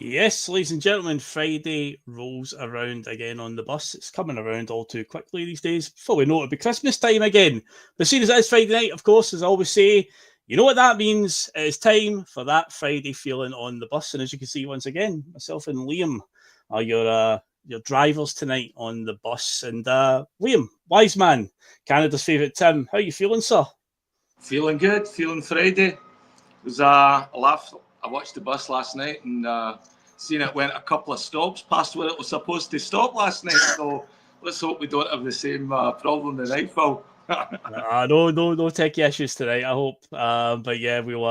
Yes, ladies and gentlemen, Friday rolls around again on the bus. It's coming around all too quickly these days. Before we know it'll be Christmas time again. But seeing as it is Friday night, of course, as I always say, you know what that means. It is time for that Friday feeling on the bus. And as you can see, once again, myself and Liam are your drivers tonight on the bus. And Liam, wise man, Canada's favourite Tim, how are you feeling, sir? Feeling good, feeling Friday. It was a laugh. I watched the bus last night and seen it went a couple of stops past where it was supposed to stop last night. So let's hope we don't have the same problem tonight, Phil. No techie issues tonight, I hope. But yeah, we'll.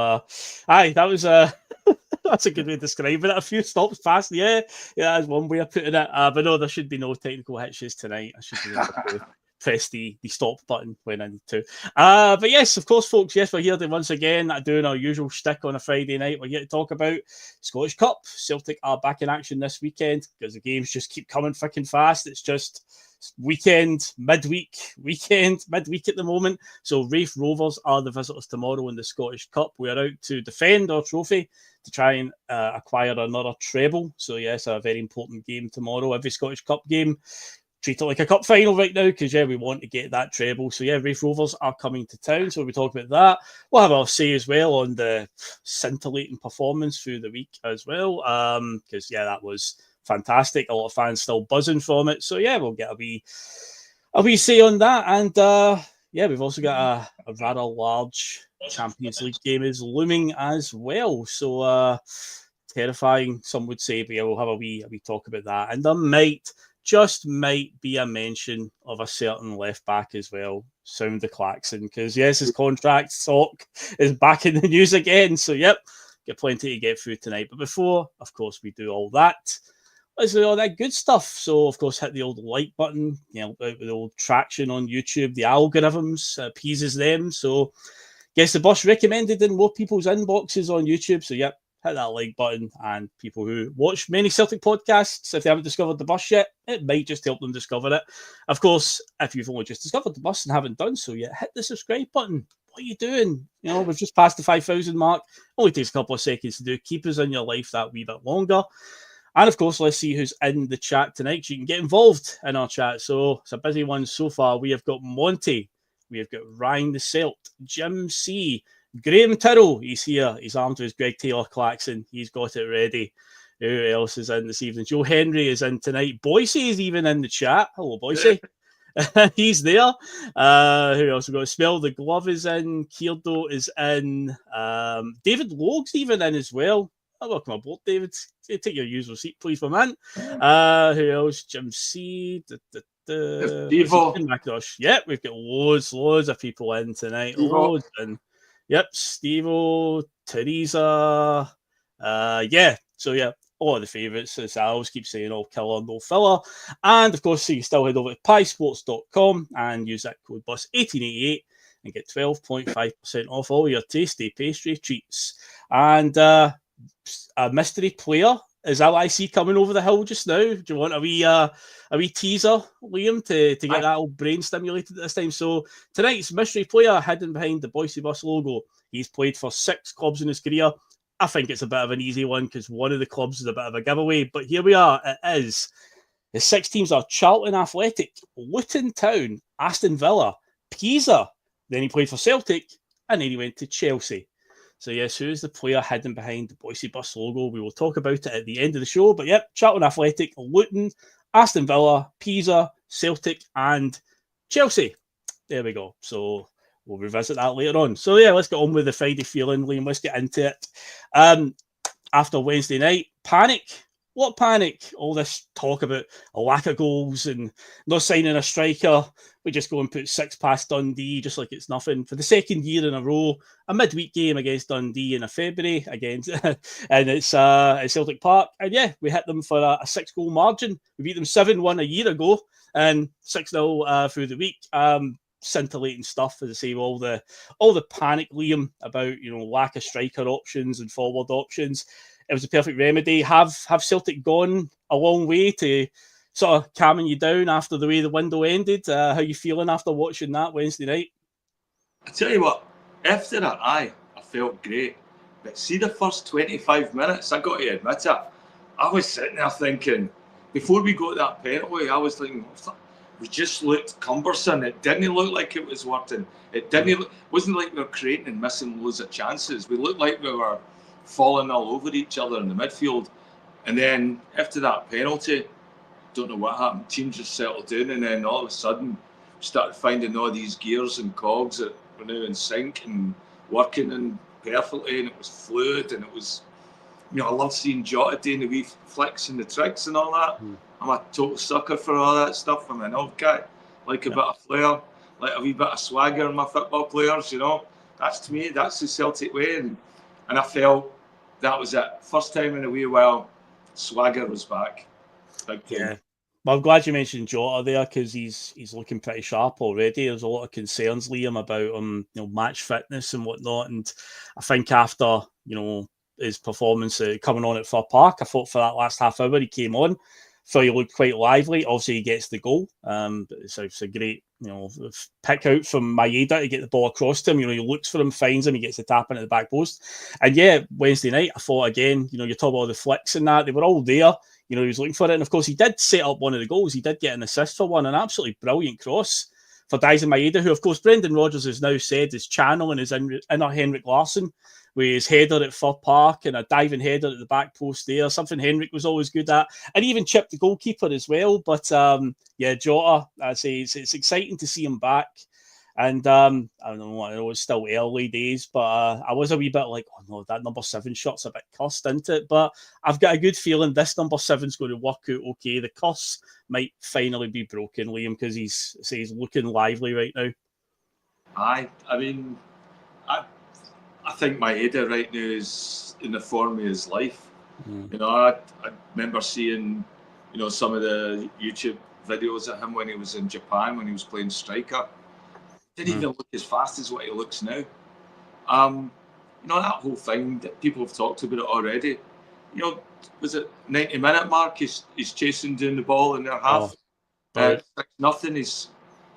Aye, that was that's a good way of describing it. A few stops past, yeah, that's one way of putting it. But no, there should be no technical hitches tonight. I should be able to press the stop button when I need to. But yes, of course, folks, yes, we're here once again doing our usual shtick on a Friday night. We're here to talk about Scottish Cup. Celtic are back in action this weekend because the games just keep coming freaking fast. It's just weekend, midweek at the moment. So Raith Rovers are the visitors tomorrow in the Scottish Cup. We are out to defend our trophy to try and acquire another treble. So yes, a very important game tomorrow. Every Scottish Cup game, treat it like a cup final right now because, yeah, we want to get that treble. So, yeah, Raith Rovers are coming to town. So, we'll talk about that. We'll have our say as well on the scintillating performance through the week as well because, yeah, that was fantastic. A lot of fans still buzzing from it. So, yeah, we'll get a wee say on that. And, yeah, we've also got a rather large Champions League game is looming as well. So, terrifying, some would say, but yeah, we'll have a wee talk about that. And there might be a mention of a certain left back as well. Sound the klaxon, because yes, his contract talk is back in the news again. So yep, got plenty to get through tonight. But before, of course, we do all that, let's do all that good stuff. So of course, hit the old like button, out with the old traction on YouTube. The algorithms appeases them. So guess the bus recommended in more people's inboxes on YouTube. So yep, hit that like button, and people who watch many Celtic podcasts, if they haven't discovered the bus yet, it might just help them discover it. Of course, if you've only just discovered the bus and haven't done so yet, hit the subscribe button. What are you doing? We've just passed the 5,000 mark. Only takes a couple of seconds to do. Keep us in your life that wee bit longer. And of course, let's see who's in the chat tonight, so you can get involved in our chat. So it's a busy one so far. We have got Monty, we have got Ryan the Celt, Jim C, Graham Tyrrell, he's here. He's armed with his Greg Taylor klaxon. He's got it ready. Who else is in this evening? Joe Henry is in tonight. Boise is even in the chat. Hello, Boise. He's there. Who else? We've got Smell the Glove is in. Kierdo is in. David Logue's even in as well. Welcome aboard, David. Take your usual seat, please, my man. Who else? Jim C. Devo. Yeah, we've got loads of people in tonight. Loads in. Yep, Stevo, Teresa, yeah. So yeah, all of the favourites, as I always keep saying, all killer, no filler. And of course, so you still head over to piesports.com and use that code BUS1888 and get 12.5% off all your tasty pastry treats. And a mystery player is that what I see coming over the hill just now? Do you want a wee teaser, Liam, to get that old brain stimulated at this time? So tonight's mystery player hidden behind the Boise Bus logo. He's played for 6 clubs in his career. I think it's a bit of an easy one because one of the clubs is a bit of a giveaway. But here we are. It is. The 6 teams are Charlton Athletic, Luton Town, Aston Villa, Pisa. Then he played for Celtic, and then he went to Chelsea. So, yes, who is the player hidden behind the Boise Bus logo? We will talk about it at the end of the show. But, yep, Charlton Athletic, Luton, Aston Villa, Pisa, Celtic, and Chelsea. There we go. So, we'll revisit that later on. So, yeah, let's get on with the Friday feeling, Liam. Let's get into it. After Wednesday night, panic. What panic? All this talk about a lack of goals and not signing a striker. We just go and put 6 past Dundee just like it's nothing. For the second year in a row, a midweek game against Dundee in February against, and it's at Celtic Park. And yeah, we hit them for a 6-goal margin. We beat them 7-1 a year ago and 6-0 through the week. Scintillating stuff, as I say, all the panic, Liam, about lack of striker options and forward options. It was a perfect remedy. Have Celtic gone a long way to sort of calming you down after the way the window ended? How are you feeling after watching that Wednesday night? I tell you what, after that, I felt great. But see the first 25 minutes, I got to admit it, I was sitting there thinking, before we got that penalty, I was thinking, we just looked cumbersome. It didn't look like it was working. It didn't. Wasn't like we were creating and missing loads of chances. We looked like we were falling all over each other in the midfield. And then after that penalty, don't know what happened. Team just settled in, and then all of a sudden, we started finding all these gears and cogs that were now in sync and working and perfectly, and it was fluid, and it was. I love seeing Jota doing the wee flicks and the tricks and all that. I'm a total sucker for all that stuff. I'm an old guy, like a bit of flair, like a wee bit of swagger in my football players. That's to me, that's the Celtic way, and I felt that was it. First time in a wee while, swagger was back. Yeah. Well, I'm glad you mentioned Jota there because he's looking pretty sharp already. There's a lot of concerns, Liam, about match fitness and whatnot. And I think after his performance coming on at Fir Park, I thought for that last half hour he came on, so he looked quite lively. Obviously, he gets the goal. It's a great pick out from Maeda to get the ball across to him. He looks for him, finds him, he gets the tap into the back post. And yeah, Wednesday night, I thought again, you talk about all the flicks and that, they were all there. He was looking for it. And of course, he did set up one of the goals. He did get an assist for one, an absolutely brilliant cross for Dyson Maeda, who, of course, Brendan Rodgers has now said is channeling his inner Henrik Larsson with his header at Fir Park and a diving header at the back post there, something Henrik was always good at. And he even chipped the goalkeeper as well. But Jota, I say it's exciting to see him back. And I don't know, I know it's still early days, but I was a wee bit like, oh no, that number 7 shot's a bit cursed, isn't it? But I've got a good feeling this number 7's going to work out okay. The curse might finally be broken, Liam, because he's looking lively right now. I think Maeda right now is in the form of his life. I remember seeing, some of the YouTube videos of him when he was in Japan, when he was playing striker. Didn't even look as fast as what he looks now. That whole thing that people have talked about it already. Was it 90-minute mark? He's chasing down the ball in their half. 6-0. He's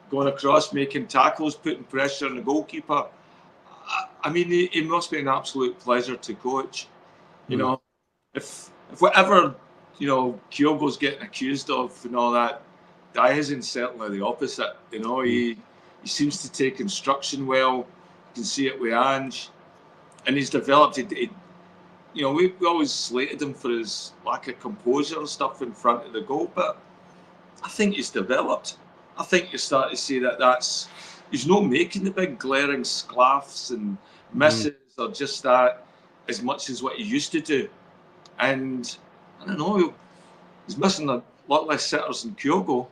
going across, making tackles, putting pressure on the goalkeeper. I mean, he must be an absolute pleasure to coach. If whatever Kyogo's getting accused of and all that, Daizen certainly the opposite. He seems to take instruction well. You can see it with Ange, and he's developed. We always slated him for his lack of composure and stuff in front of the goal, but I think he's developed. I think you start to see that he's not making the big glaring sclaffs and misses or just that as much as what he used to do. And I don't know, he's missing a lot less sitters than Kyogo.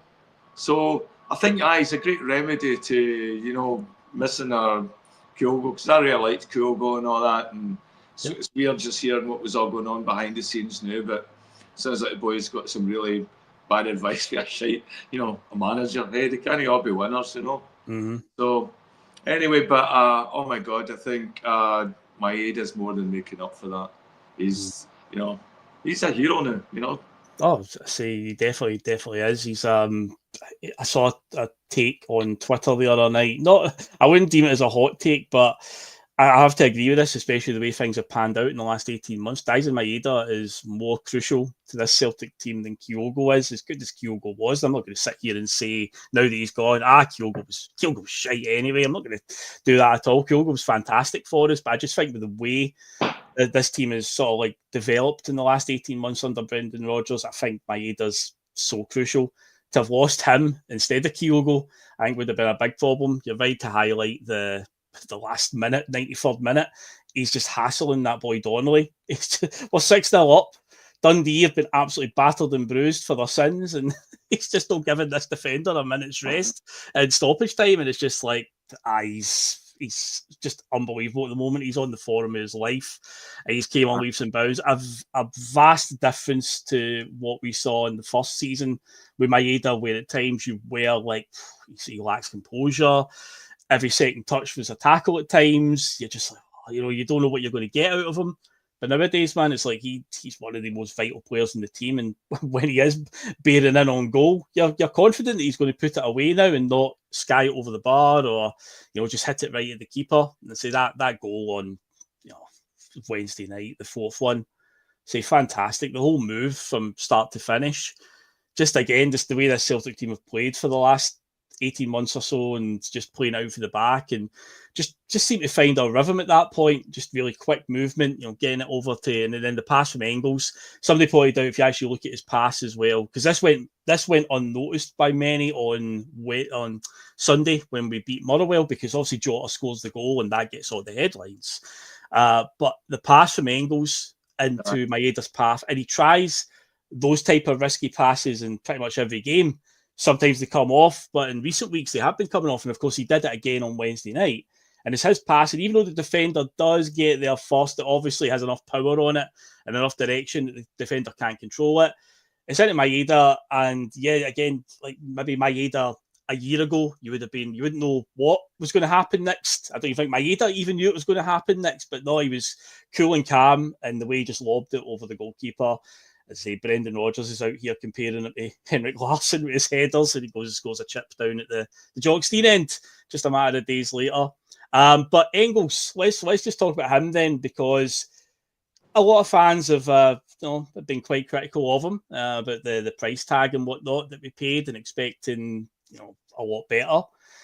So I think he's a great remedy to, missing our Kyogo, because I really liked Kyogo and all that. And so it's weird just hearing what was all going on behind the scenes now, but it sounds like the boys got some really bad advice for a shite, a manager. Hey, they can't all be winners, So anyway, but oh my God, I think Maeda's more than making up for that. He's, he's a hero now, Oh, see, he definitely is. He's I saw a take on Twitter the other night. I wouldn't deem it as a hot take, but I have to agree with this, especially the way things have panned out in the last 18 months. Dyson Maeda is more crucial to this Celtic team than Kyogo is. As good as Kyogo was, I'm not going to sit here and say now that he's gone, Kyogo was shite anyway. I'm not going to do that at all. Kyogo was fantastic for us, but I just think with the way that this team is sort of developed in the last 18 months under Brendan Rodgers, I think Maeda's so crucial. To have lost him instead of Kyogo, I think would have been a big problem. You're right to highlight the last minute, 93rd minute. He's just hassling that boy Donnelly. We're 6-0 up. Dundee have been absolutely battered and bruised for their sins, and he's just not giving this defender a minute's rest in stoppage time, and it's just he's just unbelievable at the moment. He's on the form of his life. He's came on leaps and bounds. A vast difference to what we saw in the first season with Maeda, where at times you were he lacks composure. Every second touch was a tackle at times. You're just you don't know what you're going to get out of him. But nowadays, man, it's he's one of the most vital players in the team. And when he is bearing in on goal, you're confident that he's going to put it away now and not sky it over the bar or, just hit it right at the keeper. And say that goal on, Wednesday night, the fourth one, say fantastic. The whole move from start to finish, just the way this Celtic team have played for the last 18 months or so, and just playing out for the back, and just seem to find a rhythm at that point. Just really quick movement, getting it over to, and then the pass from Engels. Somebody pointed out, if you actually look at his pass as well, because this went unnoticed by many on Sunday when we beat Motherwell, because obviously Jota scores the goal and that gets all the headlines. But the pass from Engels into Maeda's path, and he tries those type of risky passes in pretty much every game. Sometimes they come off, but in recent weeks they have been coming off, and of course he did it again on Wednesday night. And it's his pass, and even though the defender does get there first, it obviously has enough power on it and enough direction that the defender can't control it. It's into Maeda, and again, like maybe Maeda a year ago, you wouldn't know what was going to happen next. I don't even think Maeda even knew it was going to happen next, but no, he was cool and calm, and the way he just lobbed it over the goalkeeper. I say Brendan Rodgers is out here comparing it to Henrik Larsson with his headers, and he scores a chip down at the Jockstein end just a matter of days later. But Engels, let's just talk about him then, because a lot of fans have been quite critical of him about the price tag and whatnot that we paid, and expecting a lot better.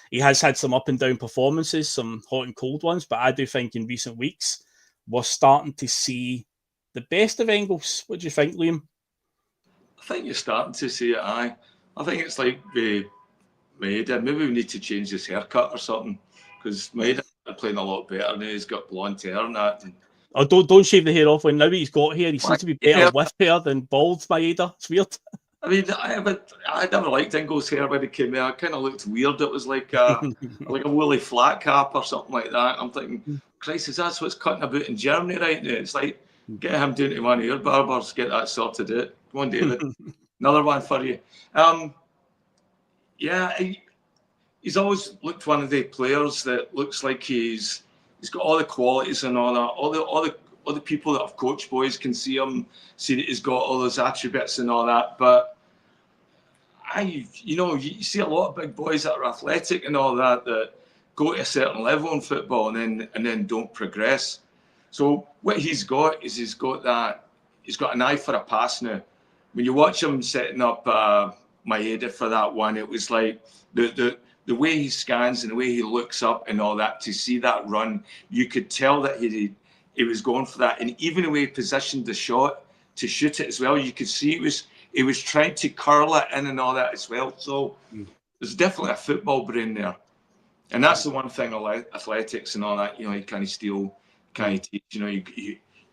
He has had some up and down performances, some hot and cold ones, but I do think in recent weeks we're starting to see the best of Engels. What do you think, Liam? I think you're starting to see it, aye. I think it's like Maeda. Maybe we need to change his haircut or something, because Maeda's playing a lot better now. He's got blonde hair and that. Oh, don't shave the hair off. When now he's got hair, he seems to be better with hair than bald, Maeda. It's weird. I mean, I never liked Engels' hair when he came out. It kind of looked weird. It was like a woolly flat cap or something like that. I'm thinking, Christ, is that what's cutting about in Germany right now? It's like, get him down to one of your barbers, get that sorted out. Come on, David. Another one for you. He's always looked one of the players that looks like he's got all the qualities and all that. All the people that have coached boys can see him, see that he's got all those attributes and all that. But you see a lot of big boys that are athletic and all that go to a certain level in football and then don't progress. So what he's got is he's got an eye for a pass now. When you watch him setting up Maeda for that one, it was like the way he scans and the way he looks up and all that to see that run, you could tell that he was going for that. And even the way he positioned the shot to shoot it as well, you could see he was trying to curl it in and all that as well. So there's definitely a football brain there. And that's the one thing, athletics and all that, you can't steal, can't teach,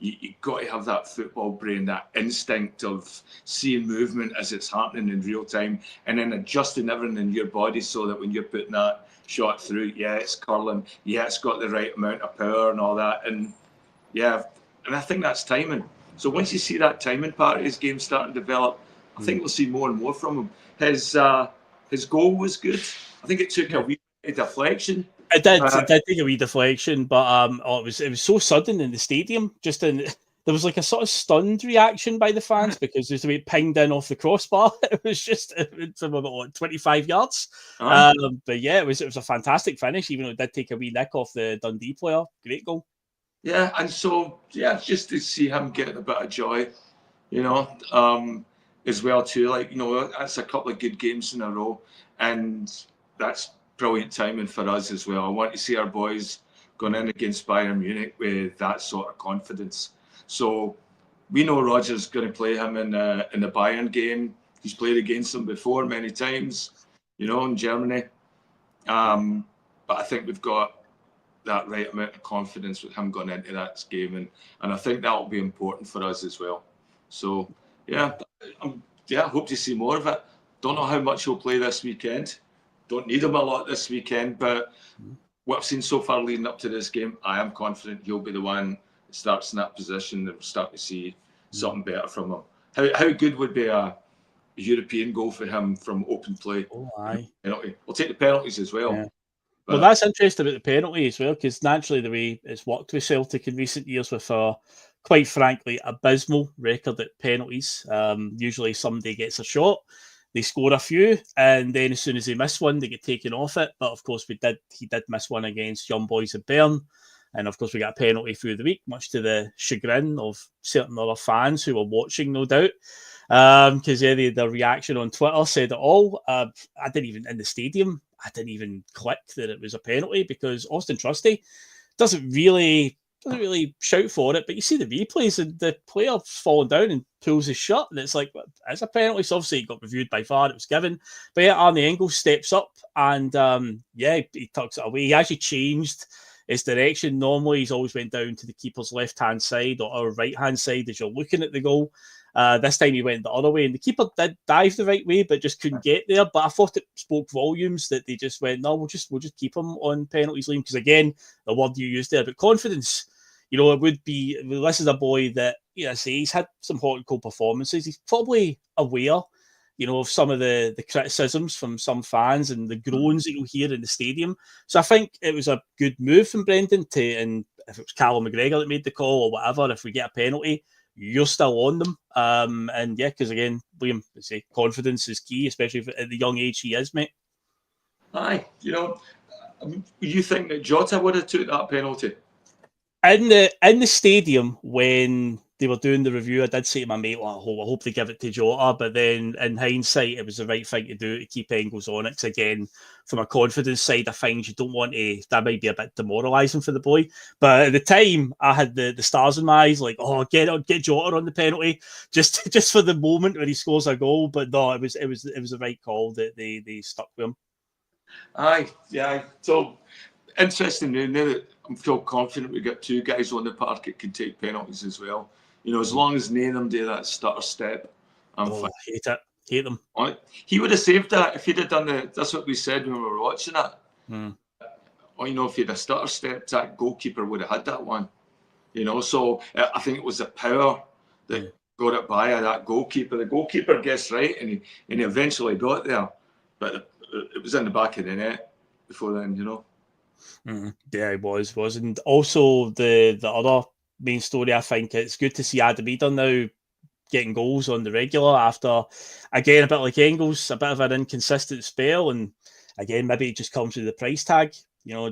you got to have that football brain, that instinct of seeing movement as it's happening in real time, and then adjusting everything in your body so that when you're putting that shot through, it's curling, it's got the right amount of power and all that. And I think that's timing. So once you see that timing part of his game starting to develop, I think we'll see more and more from him. His goal was good. I think it took a wee deflection. It did take a wee deflection, but it was so sudden in the stadium. There was like a sort of stunned reaction by the fans because there's a way pinged in off the crossbar. It's about 25 yards. But it was a fantastic finish, even though it did take a wee nick off the Dundee player. Great goal. Yeah, and so just to see him getting a bit of joy, as well too. Like, that's a couple of good games in a row, and that's brilliant timing for us as well. I want to see our boys going in against Bayern Munich with that sort of confidence. So we know Rodgers going to play him in the Bayern game. He's played against them before many times, in Germany. But I think we've got that right amount of confidence with him going into that game, and I think that will be important for us as well. So I hope to see more of it. Don't know how much he'll play this weekend. Don't need him a lot this weekend, but what I've seen so far leading up to this game, I am confident he'll be the one that starts in that position, and we'll start to see something better from him. How good would be a European goal for him from open play? Oh, aye. We'll take the penalties as well. Yeah. Well, that's interesting about the penalty as well, because naturally the way it's worked with Celtic in recent years with a, quite frankly, abysmal record at penalties. Usually somebody gets a shot, they score a few, and then as soon as they miss one, they get taken off it. But of course, he did miss one against Young Boys at Bern. And of course, we got a penalty through the week, much to the chagrin of certain other fans who were watching, no doubt. Because the reaction on Twitter said it all. I didn't even, in the stadium, I didn't even click that it was a penalty, because Austin Trusty doesn't really shout for it, but you see the replays and the player falling down and pulls his shirt, and it's like, it's a penalty. So obviously it got reviewed by VAR, it was given. But yeah, Arnie Engels steps up and he tucks it away. He actually changed his direction. Normally he's always went down to the keeper's left-hand side or right-hand side as you're looking at the goal. This time he went the other way, and the keeper did dive the right way, but just couldn't get there. But I thought it spoke volumes that they just went, no, we'll just keep him on penalties, Liam, because again, the word you used there, but confidence. It would be, this is a boy that, he's had some hot and cold performances. He's probably aware, of some of the criticisms from some fans and the groans that you'll hear in the stadium. So I think it was a good move from Brendan and if it was Callum McGregor that made the call or whatever, if we get a penalty, you're still on them. And yeah, because again, Liam, I say confidence is key, especially at the young age he is, mate. Aye, you think that Jota would have took that penalty? In the stadium, when they were doing the review, I did say to my mate, I hope they give it to Jota. But then in hindsight, it was the right thing to do to keep Engels on it. Because again, from a confidence side of things, you don't want to, that might be a bit demoralising for the boy. But at the time, I had the stars in my eyes, like, get Jota on the penalty, just for the moment when he scores a goal. But no, it was the right call that they stuck with him. Aye, yeah. So interesting now that I feel confident we got two guys on the park that can take penalties as well. As long as none of them do that stutter step, I'm fine. Hate them. He would have saved that if he'd have done that's what we said when we were watching it. If he'd have stutter stepped, that goalkeeper would have had that one. So I think it was the power that got it by that goalkeeper. The goalkeeper guessed right, and he eventually got there, but it was in the back of the net before then. Yeah, it was. And also the other main story, I think it's good to see Adam Eder now getting goals on the regular after, again, a bit like Engels, a bit of an inconsistent spell. And again, maybe it just comes with the price tag,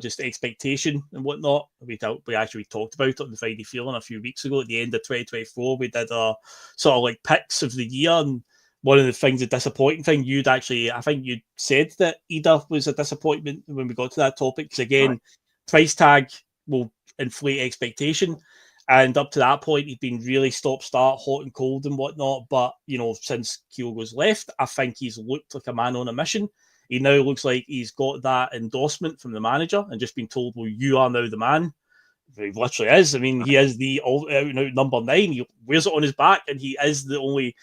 just expectation and whatnot. We actually talked about it on the Friday Feeling a few weeks ago at the end of 2024. We did a sort of like picks of the year, and one of the things, the disappointing thing, I think you'd said that Eder was a disappointment when we got to that topic. Because again, price tag will inflate expectation. And up to that point, he'd been really stop-start, hot and cold and whatnot. But, since Kyogo's left, I think he's looked like a man on a mission. He now looks like he's got that endorsement from the manager and just been told, well, you are now the man. He literally is. I mean, he is the out-and-out number 9. He wears it on his back, and he is the only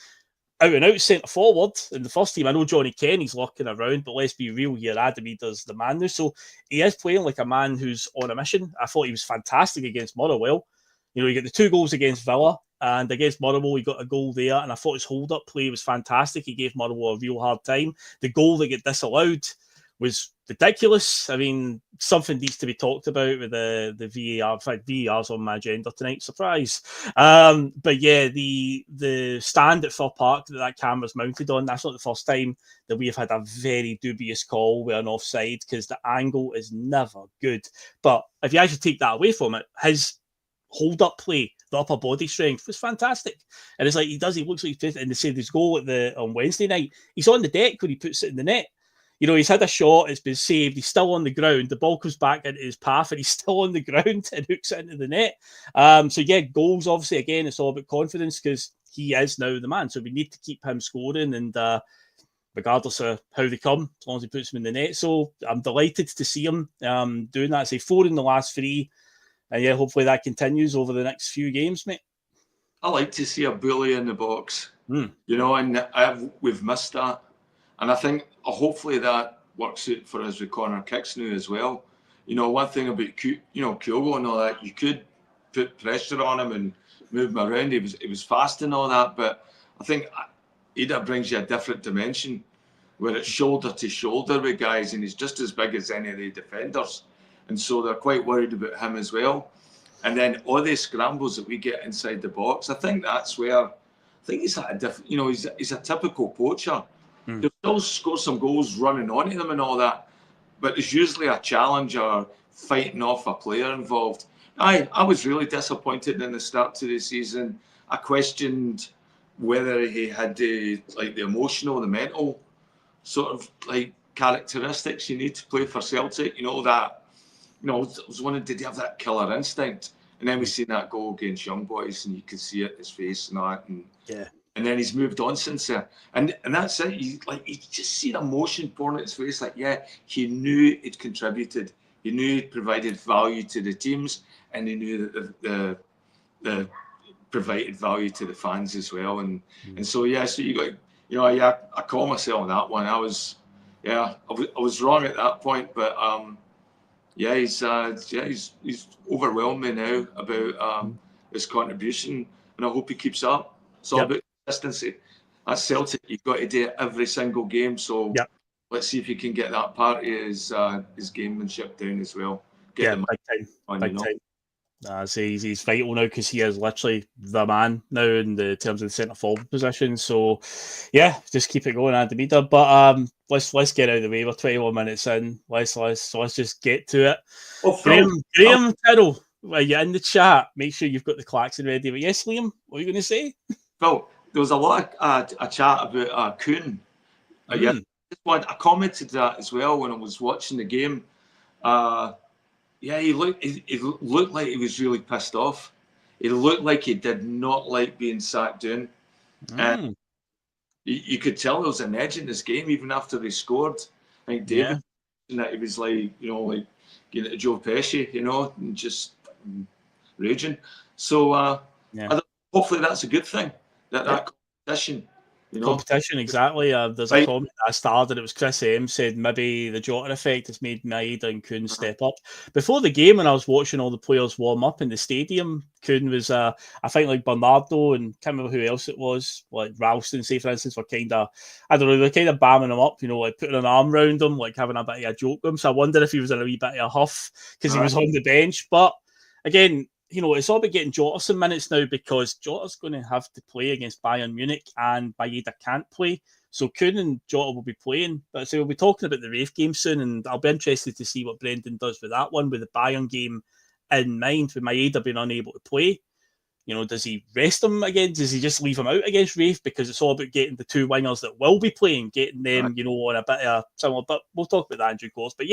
out-and-out centre forward in the first team. I know Johnny Kenny's lurking around, but let's be real here. Adam Eder's the man now. So he is playing like a man who's on a mission. I thought he was fantastic against Motherwell. He got the 2 goals against Villa, and against Motherwell, he got a goal there. And I thought his hold-up play was fantastic. He gave Motherwell a real hard time. The goal that got disallowed was ridiculous. I mean, something needs to be talked about with the VAR. In fact, VAR's on my agenda tonight. Surprise. But yeah, the stand at Fir Park that camera's mounted on, that's not the first time that we have had a very dubious call with an offside, because the angle is never good. But if you actually take that away from it, his hold-up play, the upper body strength was fantastic. And it's like he looks like he's, and they said his goal on Wednesday night, he's on the deck when he puts it in the net. He's had a shot, it's been saved, he's still on the ground, the ball comes back into his path, and he's still on the ground and hooks it into the net. So yeah, goals, obviously, again, it's all about confidence, because he is now the man. So we need to keep him scoring, and regardless of how they come, as long as he puts them in the net. So I'm delighted to see him doing that. Say 4 in the last 3. And yeah, hopefully that continues over the next few games, mate. I like to see a bully in the box, and we've missed that. And I think hopefully that works out for us with corner kicks now as well. One thing about Kyogo and all that, you could put pressure on him and move him around. He was fast and all that, but I think Eder brings you a different dimension where it's shoulder to shoulder with guys, and he's just as big as any of the defenders. And so they're quite worried about him as well. And then all these scrambles that we get inside the box, I think that's where he's at a different, he's a typical poacher. He'll still score some goals running onto them and all that, but it's usually a challenge or fighting off a player involved. I was really disappointed in the start to the season. I questioned whether he had the emotional, the mental sort of characteristics you need to play for Celtic. I was wondering, did he have that killer instinct? And then we seen that goal against Young Boys, and you could see it in his face and that. And then he's moved on since then. And that's it. You just see the emotion pouring out his face. He knew it contributed. He knew it provided value to the teams, and he knew that the provided value to the fans as well. And so you got, I call myself on that one. I was wrong at that point, but he's overwhelmed me now about his contribution, and I hope he keeps up. It's all about consistency. At Celtic, you've got to do it every single game. So let's see if he can get that part of his gamemanship down as well. Big time. He's vital now because he is literally the man now in the terms of the centre forward position. So, just keep it going, Andy Meader. But let's get out of the way. We're 21 minutes in. Let's just get to it. Oh, Graham Tyrrell, while you're in the chat, make sure you've got the klaxon ready. But yes, Liam, what are you going to say? Phil, there was a lot of a chat about Kuhn. I commented that as well when I was watching the game. He looked like he was really pissed off. He looked like he did not like being sat down. And you could tell there was an edge in this game even after they scored. I think David that he was getting to Joe Pesci, and just raging. So hopefully that's a good thing. That competition. Competition, exactly. There's a comment I started. It was Chris M said maybe the Jota effect has made Maeda and Kuhn step up. Before the game, when I was watching all the players warm up in the stadium, Kuhn was, I think, Bernardo and can't remember who else it was, like Ralston, say for instance, were kind of, I don't know, they're kind of bamming him up, putting an arm around him, having a bit of a joke with him. So I wonder if he was in a wee bit of a huff because he was on the bench. But again, it's all about getting Jota some minutes now because Jota's going to have to play against Bayern Munich and Maeda can't play. So Kuhn and Jota will be playing. But we'll be talking about the Raith game soon, and I'll be interested to see what Brendan does with that one, with the Bayern game in mind, with Maeda being unable to play. Does he rest him again? Does he just leave him out against Raith? Because it's all about getting the two wingers that will be playing, getting them, on a bit of similar. But we'll talk about that in due course. But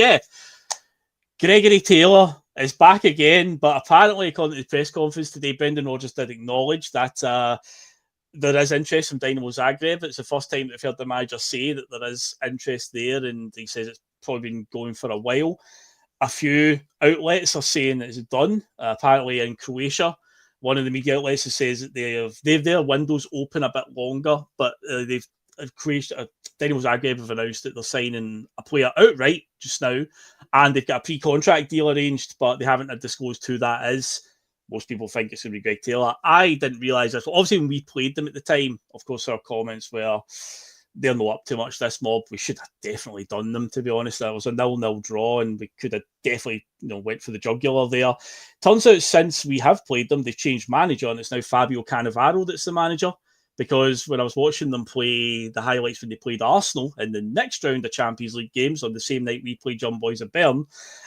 Gregory Taylor is back again, but apparently, according to the press conference today, Brendan Rodgers did acknowledge that there is interest from Dynamo Zagreb. It's the first time that I've heard the manager say that there is interest there, and he says it's probably been going for a while. A few outlets are saying that it's done. Apparently, in Croatia, one of the media outlets says that they have their windows open a bit longer, but they've Dynamo Zagreb have announced that they're signing a player outright just now, and they've got a pre-contract deal arranged, but they haven't disclosed who that is. Most people think it's going to be Greg Taylor. I didn't realise this. Obviously, when we played them at the time, of course, our comments were, they're not up too much, this mob. We should have definitely done them, to be honest. That was a 0-0 draw, and we could have definitely went for the jugular there. Turns out, since we have played them, they've changed manager, and it's now Fabio Cannavaro that's the manager. Because when I was watching them play the highlights when they played Arsenal in the next round of Champions League games on the same night we played Young Boys at Bern,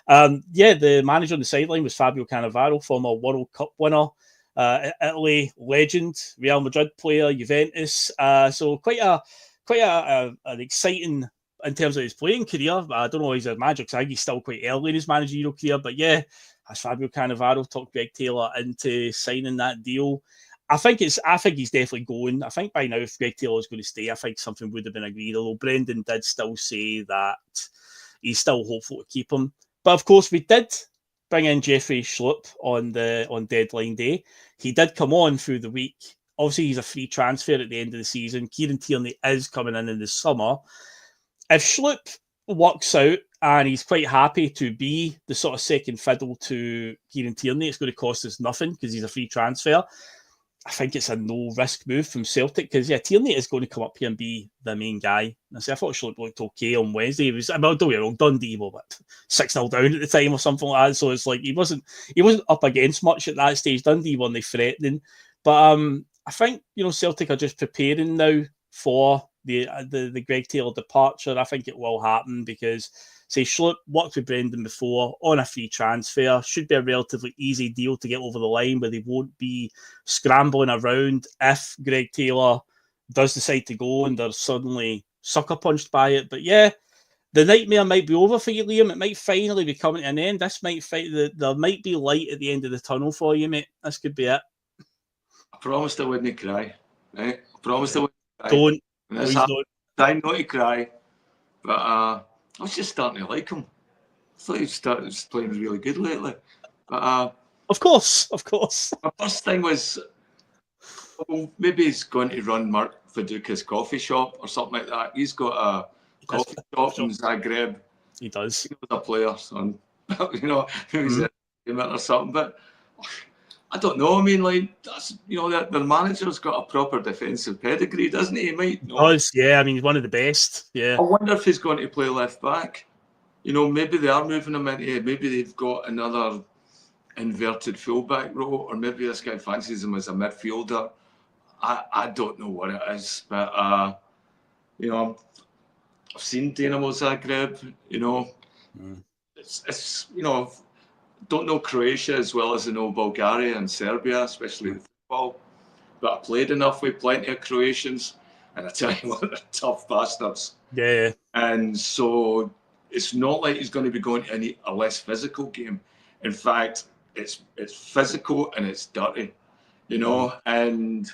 the manager on the sideline was Fabio Cannavaro, former World Cup winner, Italy legend, Real Madrid player, Juventus. So quite an exciting in terms of his playing career. I don't know if he's a manager because I think he's still quite early in his managerial career. But as Fabio Cannavaro talked Greg Taylor into signing that deal. I think he's definitely going. I think by now, if Greg Taylor is going to stay, I think something would have been agreed. Although Brendan did still say that he's still hopeful to keep him. But of course, we did bring in Jeffrey Schlupp on deadline day. He did come on through the week. Obviously, he's a free transfer at the end of the season. Kieran Tierney is coming in the summer. If Schlupp works out and he's quite happy to be the sort of second fiddle to Kieran Tierney, it's going to cost us nothing because he's a free transfer. I think it's a no-risk move from Celtic because, Tierney is going to come up here and be the main guy. I thought Schlupp looked okay on Wednesday. Don't get me wrong, Dundee were 6-0 down at the time or something like that. So it's like he wasn't up against much at that stage. Dundee weren't threatening. But I think, Celtic are just preparing now for the Greg Taylor departure. I think it will happen because Say Schlupp worked with Brendan before on a free transfer. Should be a relatively easy deal to get over the line, where they won't be scrambling around if Greg Taylor does decide to go and they're suddenly sucker punched by it. But yeah, the nightmare might be over for you, Liam. It might finally be coming to an end. There might be light at the end of the tunnel for you, mate. This could be it. I promised I wouldn't cry. Right? I promised I wouldn't cry. Don't. Please don't. Trying not to cry. But I was just starting to like him. I thought he started playing really good lately. But of course. My first thing was, well, maybe he's going to run Mark Viduka's coffee shop or something like that. He's got a coffee shop in Zagreb. He does. He was a player, so maybe he's a or something. But I don't know. I mean, like, that's, their manager's got a proper defensive pedigree, doesn't he? He might know. He does, yeah. I mean, he's one of the best. Yeah. I wonder if he's going to play left back. Maybe they are moving him into. Maybe they've got another inverted fullback role, or maybe this guy fancies him as a midfielder. I don't know what it is, but I've seen Dinamo Zagreb. It's don't know Croatia as well as I know Bulgaria and Serbia, especially in football. But I played enough with plenty of Croatians, and I tell you what, they're tough bastards. Yeah. And so it's not like he's going to be going to a less physical game. In fact, it's physical and it's dirty, and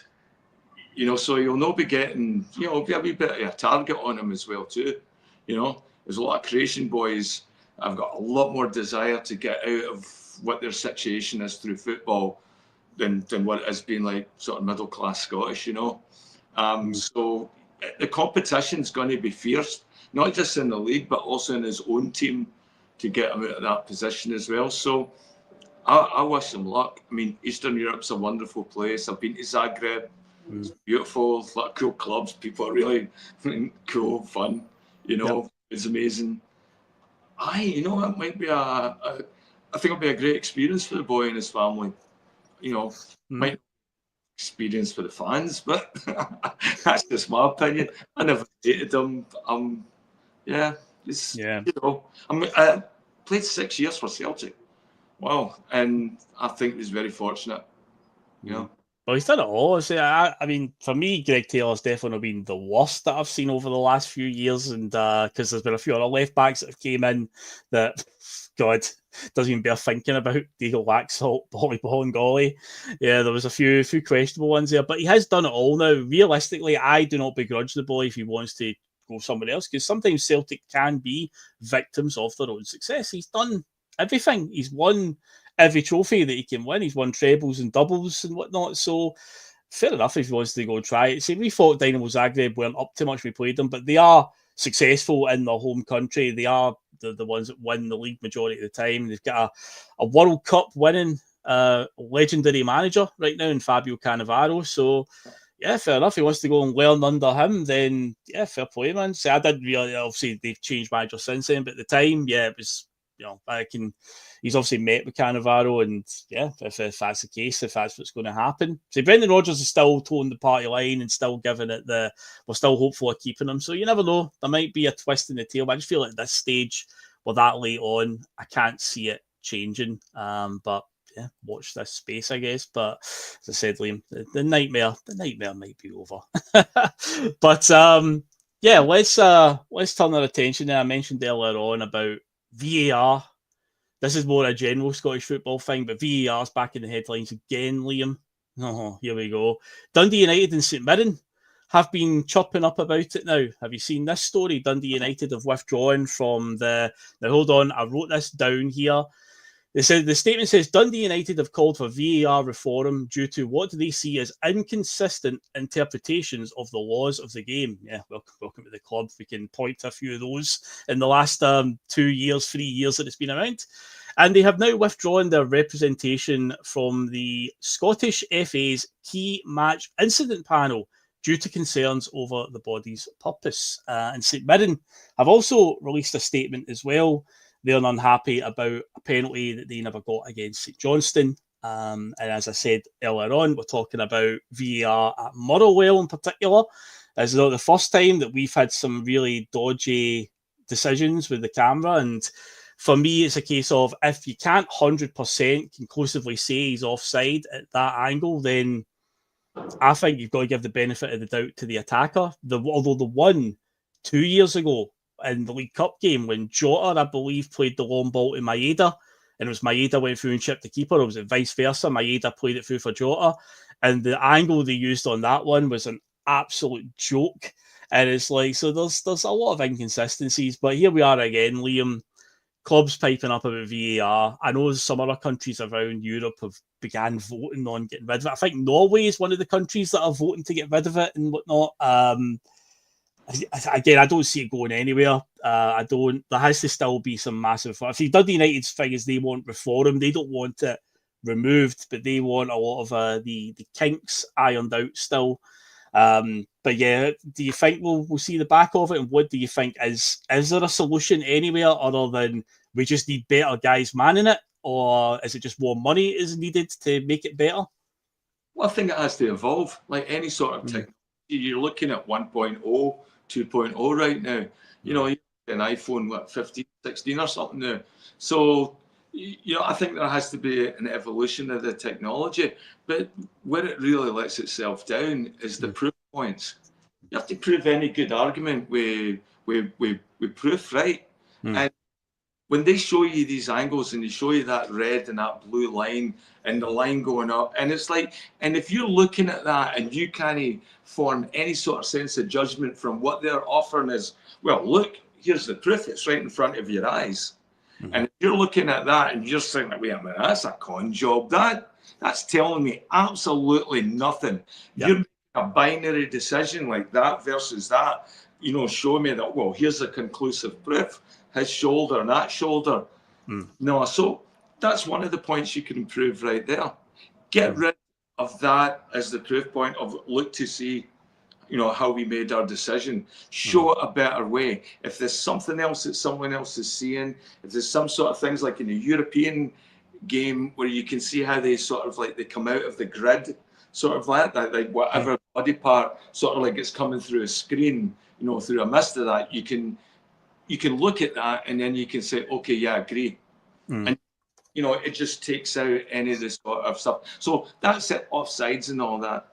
so you'll not be getting, be a wee bit of a target on him as well too. There's a lot of Croatian boys. I've got a lot more desire to get out of what their situation is through football than what it has been like sort of middle class Scottish. So the competition's going to be fierce, not just in the league but also in his own team to get him out of that position as well. So I wish him luck. I mean, Eastern Europe's a wonderful place. I've been to Zagreb. It's beautiful. A lot of cool clubs. People are really cool, fun. It's amazing. It might be I think it'll be a great experience for the boy and his family. Might be experience for the fans, but that's just my opinion. I never hated him. I played 6 years for Celtic. Wow, and I think he's very fortunate. Well, he's done it all. I mean, for me, Greg Taylor's definitely been the worst that I've seen over the last few years, and because there's been a few other left backs that have came in that, God, doesn't even bear thinking about. Diego Laxalt, Volleyball and Golly. Yeah, there was a few questionable ones there, but he has done it all now. Realistically, I do not begrudge the boy if he wants to go somewhere else, because sometimes Celtic can be victims of their own success. He's done everything. He's won every trophy that he can win. He's won trebles and doubles and whatnot. So fair enough if he wants to go and try it. See, we thought Dinamo Zagreb weren't up too much. We played them, but they are successful in their home country. They are the ones that win the league majority of the time. They've got a World Cup winning legendary manager right now in Fabio Cannavaro. So yeah, fair enough. If he wants to go and learn under him, then yeah, fair play, man. See, I didn't really, obviously they've changed manager since then, but at the time, yeah, it was, he's obviously met with Cannavaro, and yeah, if that's the case, if that's what's going to happen. So Brendan Rodgers is still toeing the party line and still giving it we're still hopeful of keeping him. So you never know. There might be a twist in the tail, but I just feel like at this stage, we're that late on, I can't see it changing. But yeah, watch this space, I guess. But as I said, Liam, the nightmare might be over. But yeah, let's turn our attention there. I mentioned earlier on about VAR. This is more a general Scottish football thing, but VAR's back in the headlines again, Liam. Oh, here we go. Dundee United and St Mirren have been chirping up about it now. Have you seen this story? Dundee United have withdrawn from now hold on, I wrote this down here. They said the statement says Dundee United have called for VAR reform due to what they see as inconsistent interpretations of the laws of the game. Yeah, welcome to the club. We can point to a few of those in the last 3 years that it's been around. And they have now withdrawn their representation from the Scottish FA's key match incident panel due to concerns over the body's purpose. And St Mirren have also released a statement as well. They're unhappy about a penalty that they never got against St Johnstone. And as I said earlier on, we're talking about VAR at Motherwell in particular. It's not the first time that we've had some really dodgy decisions with the camera. And for me, it's a case of if you can't 100% conclusively say he's offside at that angle, then I think you've got to give the benefit of the doubt to the attacker. Although the one 2 years ago in the League Cup game when Jota, I believe, played the long ball to Maeda, and it was Maeda went through and chipped the keeper, or was it vice versa? Maeda played it through for Jota, and the angle they used on that one was an absolute joke. And it's like, so there's a lot of inconsistencies, but here we are again, Liam. Clubs piping up about VAR. I know some other countries around Europe have began voting on getting rid of it. I think Norway is one of the countries that are voting to get rid of it and whatnot. Again, I don't see it going anywhere. I don't. There has to still be some massive. If you've done the United's thing is they want reform, they don't want it removed, but they want a lot of the kinks ironed out still. But yeah, do you think we'll see the back of it? And what do you think is there a solution anywhere other than we just need better guys manning it, or is it just more money is needed to make it better? Well, I think it has to evolve. Like any sort of technology, you're looking at 1.0, 2.0 right now. You know, an iPhone, 15, 16 or something now. So, you know, I think there has to be an evolution of the technology, but where it really lets itself down is the proof points. You have to prove any good argument with proof, right? And when they show you these angles and they show you that red and that blue line and the line going up, and it's like, and if you're looking at that and you can't form any sort of sense of judgment from what they're offering is, well, look, here's the proof, it's right in front of your eyes. And if you're looking at that and you're saying, wait a minute, that's a con job, that's telling me absolutely nothing. You're making a binary decision like that versus that, you know, show me that, well, here's the conclusive proof, his shoulder and that shoulder. No, so that's one of the points you can improve right there. Get rid of that as the proof point of look to see, you know, how we made our decision. Show it a better way. If there's something else that someone else is seeing, if there's some sort of things like in a European game where you can see how they sort of like they come out of the grid, sort of like that, like whatever body part sort of like it's coming through a screen, you know, through a mist of that, you can look at that and then you can say, okay, yeah, I agree. And you know, it just takes out any of this sort of stuff. So that's it, offsides and all that.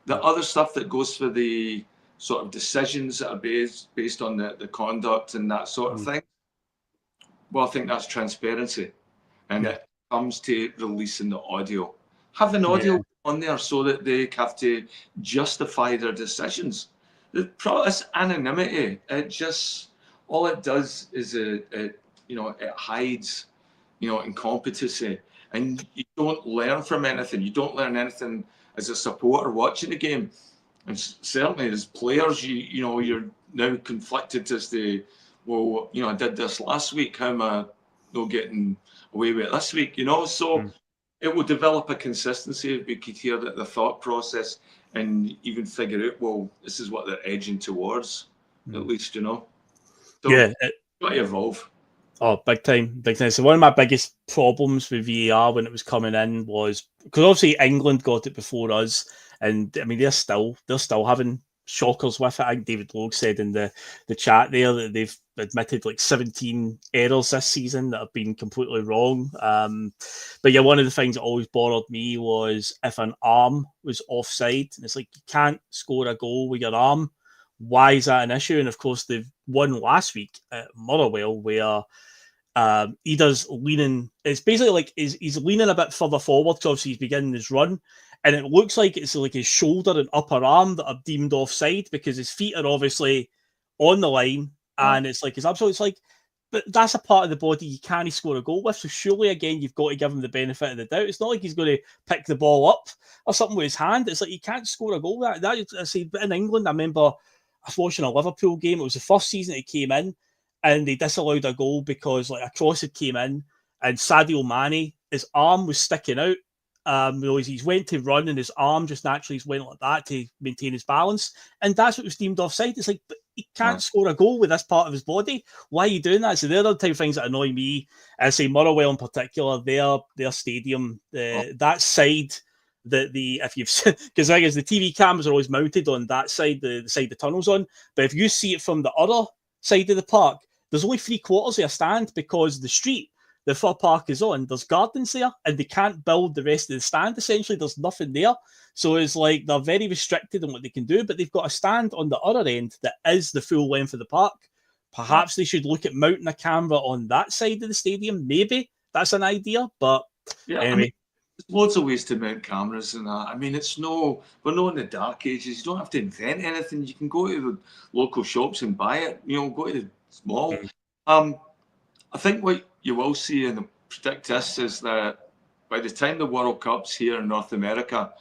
The other stuff that goes for the sort of decisions that are based on the conduct and that sort of thing, well, I think that's transparency. And it comes to releasing the audio. Have an audio on there so that they have to justify their decisions. It's anonymity. It just, all it does is it you know, it hides, you know, incompetency. And you don't learn from anything. You don't learn anything as a supporter watching the game, and certainly as players, you know, you're now conflicted as to, well, you know, I did this last week, how am I not getting away with it this week, you know? So it will develop a consistency if we could hear that the thought process and even figure out, well, this is what they're edging towards, at least, you know? So it's got to evolve. Oh, big time, big time. So one of my biggest problems with VAR when it was coming in was because obviously England got it before us, and I mean they're still having shockers with it. I think David Logue said in the chat there that they've admitted like 17 errors this season that have been completely wrong. But yeah, one of the things that always bothered me was if an arm was offside, and it's like you can't score a goal with your arm. Why is that an issue? And of course, they've won last week at Motherwell, where he does leaning. It's basically like he's leaning a bit further forward because obviously he's beginning his run, and it looks like it's like his shoulder and upper arm that are deemed offside because his feet are obviously on the line, and it's like it's absolutely it's like, but that's a part of the body you can't score a goal with. So surely again, you've got to give him the benefit of the doubt. It's not like he's going to pick the ball up or something with his hand. It's like you can't score a goal. That I say, but in England, I remember I was watching a Liverpool game. It was the first season it came in, and they disallowed a goal because like a cross had came in, and Sadio Mane, his arm was sticking out. He went to run, and his arm just naturally went like that to maintain his balance, and that's what was deemed offside. It's like, but he can't score a goal with this part of his body. Why are you doing that? So they're the type of things that annoy me. I say Motherwell in particular, their stadium, that side. If you've because I guess the TV cameras are always mounted on that side, the side the tunnel's on. But if you see it from the other side of the park, there's only 3/4 of a stand because the street the Fur Park is on, there's gardens there, and they can't build the rest of the stand. Essentially, there's nothing there. So it's like they're very restricted in what they can do, but they've got a stand on the other end that is the full length of the park. Perhaps they should look at mounting a camera on that side of the stadium. Maybe that's an idea, but anyway. I mean, there's loads of ways to mount cameras and that. I mean, we're not in the dark ages. You don't have to invent anything. You can go to the local shops and buy it. Go to the mall. I think what you will see, and predict this, is that by the time the World Cup's here in North America,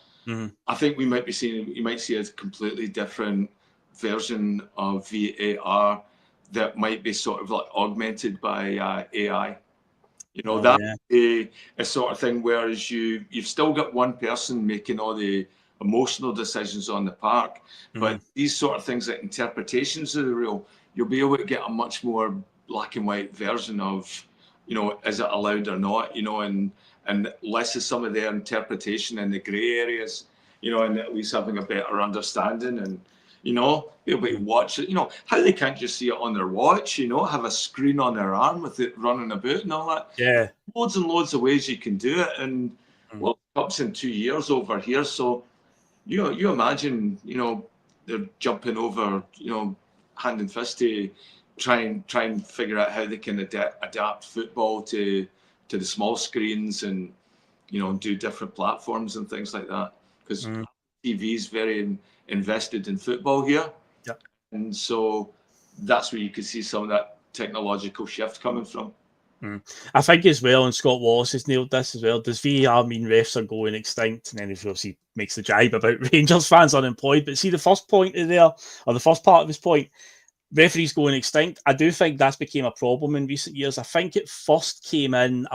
I think you might see a completely different version of VAR that might be sort of like augmented by AI. That would be a sort of thing, whereas you've still got one person making all the emotional decisions on the park, but these sort of things like interpretations of the rule, you'll be able to get a much more black and white version of, is it allowed or not, and less of some of their interpretation in the grey areas, and at least having a better understanding and, be able to watch it, how they can't just see it on their watch, have a screen on their arm with it running about and all that. Yeah. Loads and loads of ways you can do it. And World Cup's in 2 years over here. So, you imagine, they're jumping over, hand and fist to try and figure out how they can adapt football to the small screens and, do different platforms and things like that. Because TV is very invested in football here. Yep. And so that's where you could see some of that technological shift coming from. I think as well, and Scott Wallace has nailed this as well, does VAR mean refs are going extinct? And then he obviously makes the jibe about Rangers fans unemployed. But see the first point of there, or the first part of his point, referees going extinct, I do think that's became a problem in recent years. I think it first came in,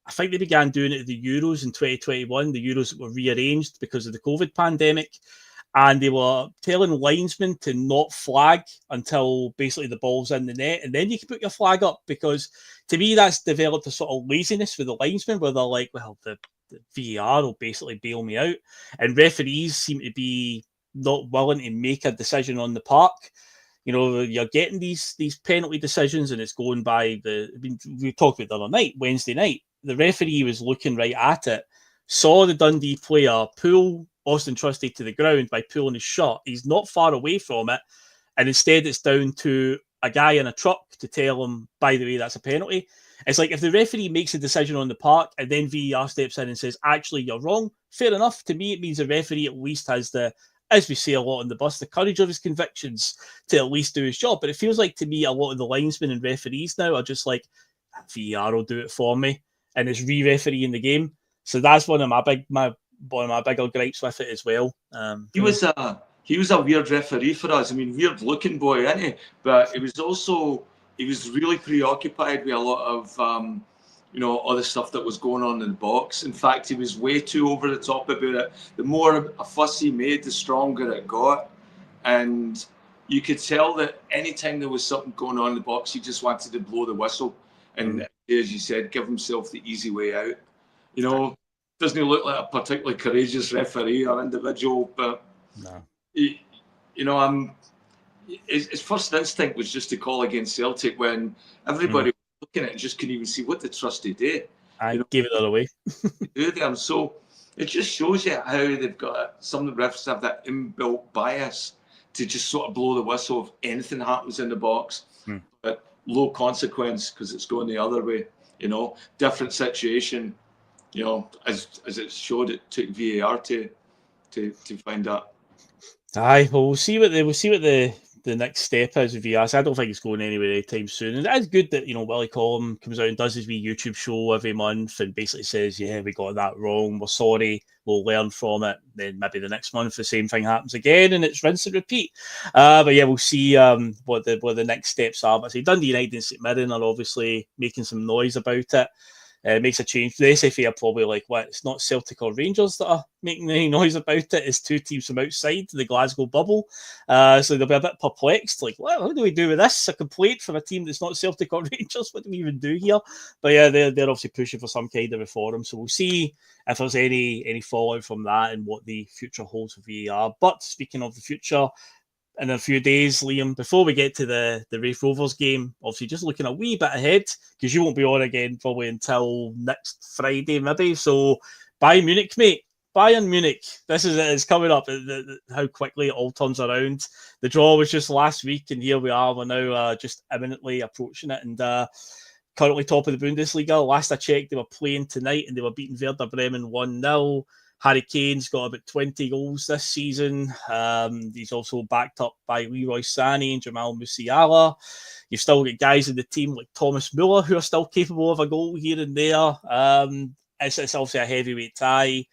I think they began doing it at the Euros in 2021, the Euros that were rearranged because of the COVID pandemic. And they were telling linesmen to not flag until basically the ball's in the net. And then you can put your flag up, because to me, that's developed a sort of laziness with the linesmen where they're like, well, the VAR will basically bail me out. And referees seem to be not willing to make a decision on the park. You're getting these penalty decisions and it's going by we talked about the other night, Wednesday night. The referee was looking right at it, saw the Dundee player pull Austin Trusty to the ground by pulling his shirt. He's not far away from it. And instead it's down to a guy in a truck to tell him, by the way, that's a penalty. It's like if the referee makes a decision on the park and then VAR steps in and says, actually, you're wrong, fair enough. To me, it means the referee at least has as we say a lot on the bus, the courage of his convictions to at least do his job. But it feels like to me a lot of the linesmen and referees now are just like, VAR will do it for me, and it's re-refereeing the game. So that's one of my bigger gripes with it as well. He was a weird referee for us. I mean, weird looking boy, isn't he? But he was really preoccupied with a lot of all the stuff that was going on in the box. In fact, he was way too over the top about it. The more a fuss he made, the stronger it got. And you could tell that anytime there was something going on in the box, he just wanted to blow the whistle. And as you said, give himself the easy way out. Doesn't he look like a particularly courageous referee or individual? But, no. His first instinct was just to call against Celtic when everybody looking at it just couldn't even see what the trustee did. I gave it all away. So it just shows you how they've got some of the refs have that inbuilt bias to just sort of blow the whistle if anything happens in the box, but low consequence because it's going the other way. Different situation. As it showed, it took VAR to find that. Aye, well, we'll see what the next step is with VAR. So I don't think it's going anywhere anytime soon. And it's good that Willie Collum comes out and does his wee YouTube show every month and basically says, "Yeah, we got that wrong. We're sorry. We'll learn from it." Then maybe the next month the same thing happens again, and it's rinse and repeat. But yeah, we'll see what the next steps are. But Dundee United and St Mirren are obviously making some noise about it. Makes a change. The SFA are probably like, what? It's not Celtic or Rangers that are making any noise about it. It's two teams from outside the Glasgow bubble. So they'll be a bit perplexed. Like, what do we do with this? A complaint from a team that's not Celtic or Rangers? What do we even do here? But yeah, they're obviously pushing for some kind of reform. So we'll see if there's any fallout from that and what the future holds for VAR. But speaking of the future, in a few days, Liam. Before we get to the Raith Rovers game, obviously just looking a wee bit ahead, because you won't be on again probably until next Friday, maybe. So Bayern Munich, mate. Bayern Munich. This is coming up. How quickly it all turns around. The draw was just last week, and here we are. We're now just imminently approaching it, and currently top of the Bundesliga. Last I checked, they were playing tonight, and they were beating Werder Bremen 1-0. Harry Kane's got about 20 goals this season. He's also backed up by Leroy Sané and Jamal Musiala. You've still got guys in the team like Thomas Müller who are still capable of a goal here and there. It's obviously a heavyweight tie.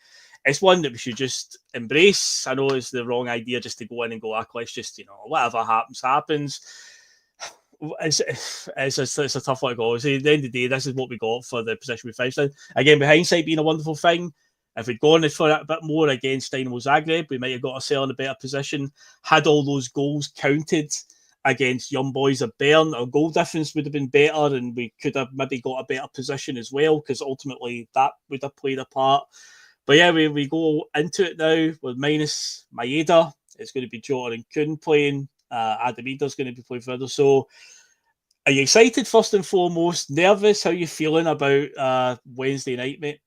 It's one that we should just embrace. I know it's the wrong idea just to go in and go, let's just, whatever happens. It's a tough one to go. So at the end of the day, this is what we got for the position we finished in. Again, with hindsight being a wonderful thing, if we'd gone for a bit more against Dynamo Zagreb, we might have got ourselves in a better position. Had all those goals counted against young boys of Bern, our goal difference would have been better, and we could have maybe got a better position as well, because ultimately that would have played a part. But yeah, we go into it now with minus Maeda. It's going to be Jota and Kuhn playing. Adam Ida's going to be playing further. So are you excited first and foremost? Nervous? How are you feeling about Wednesday night, mate?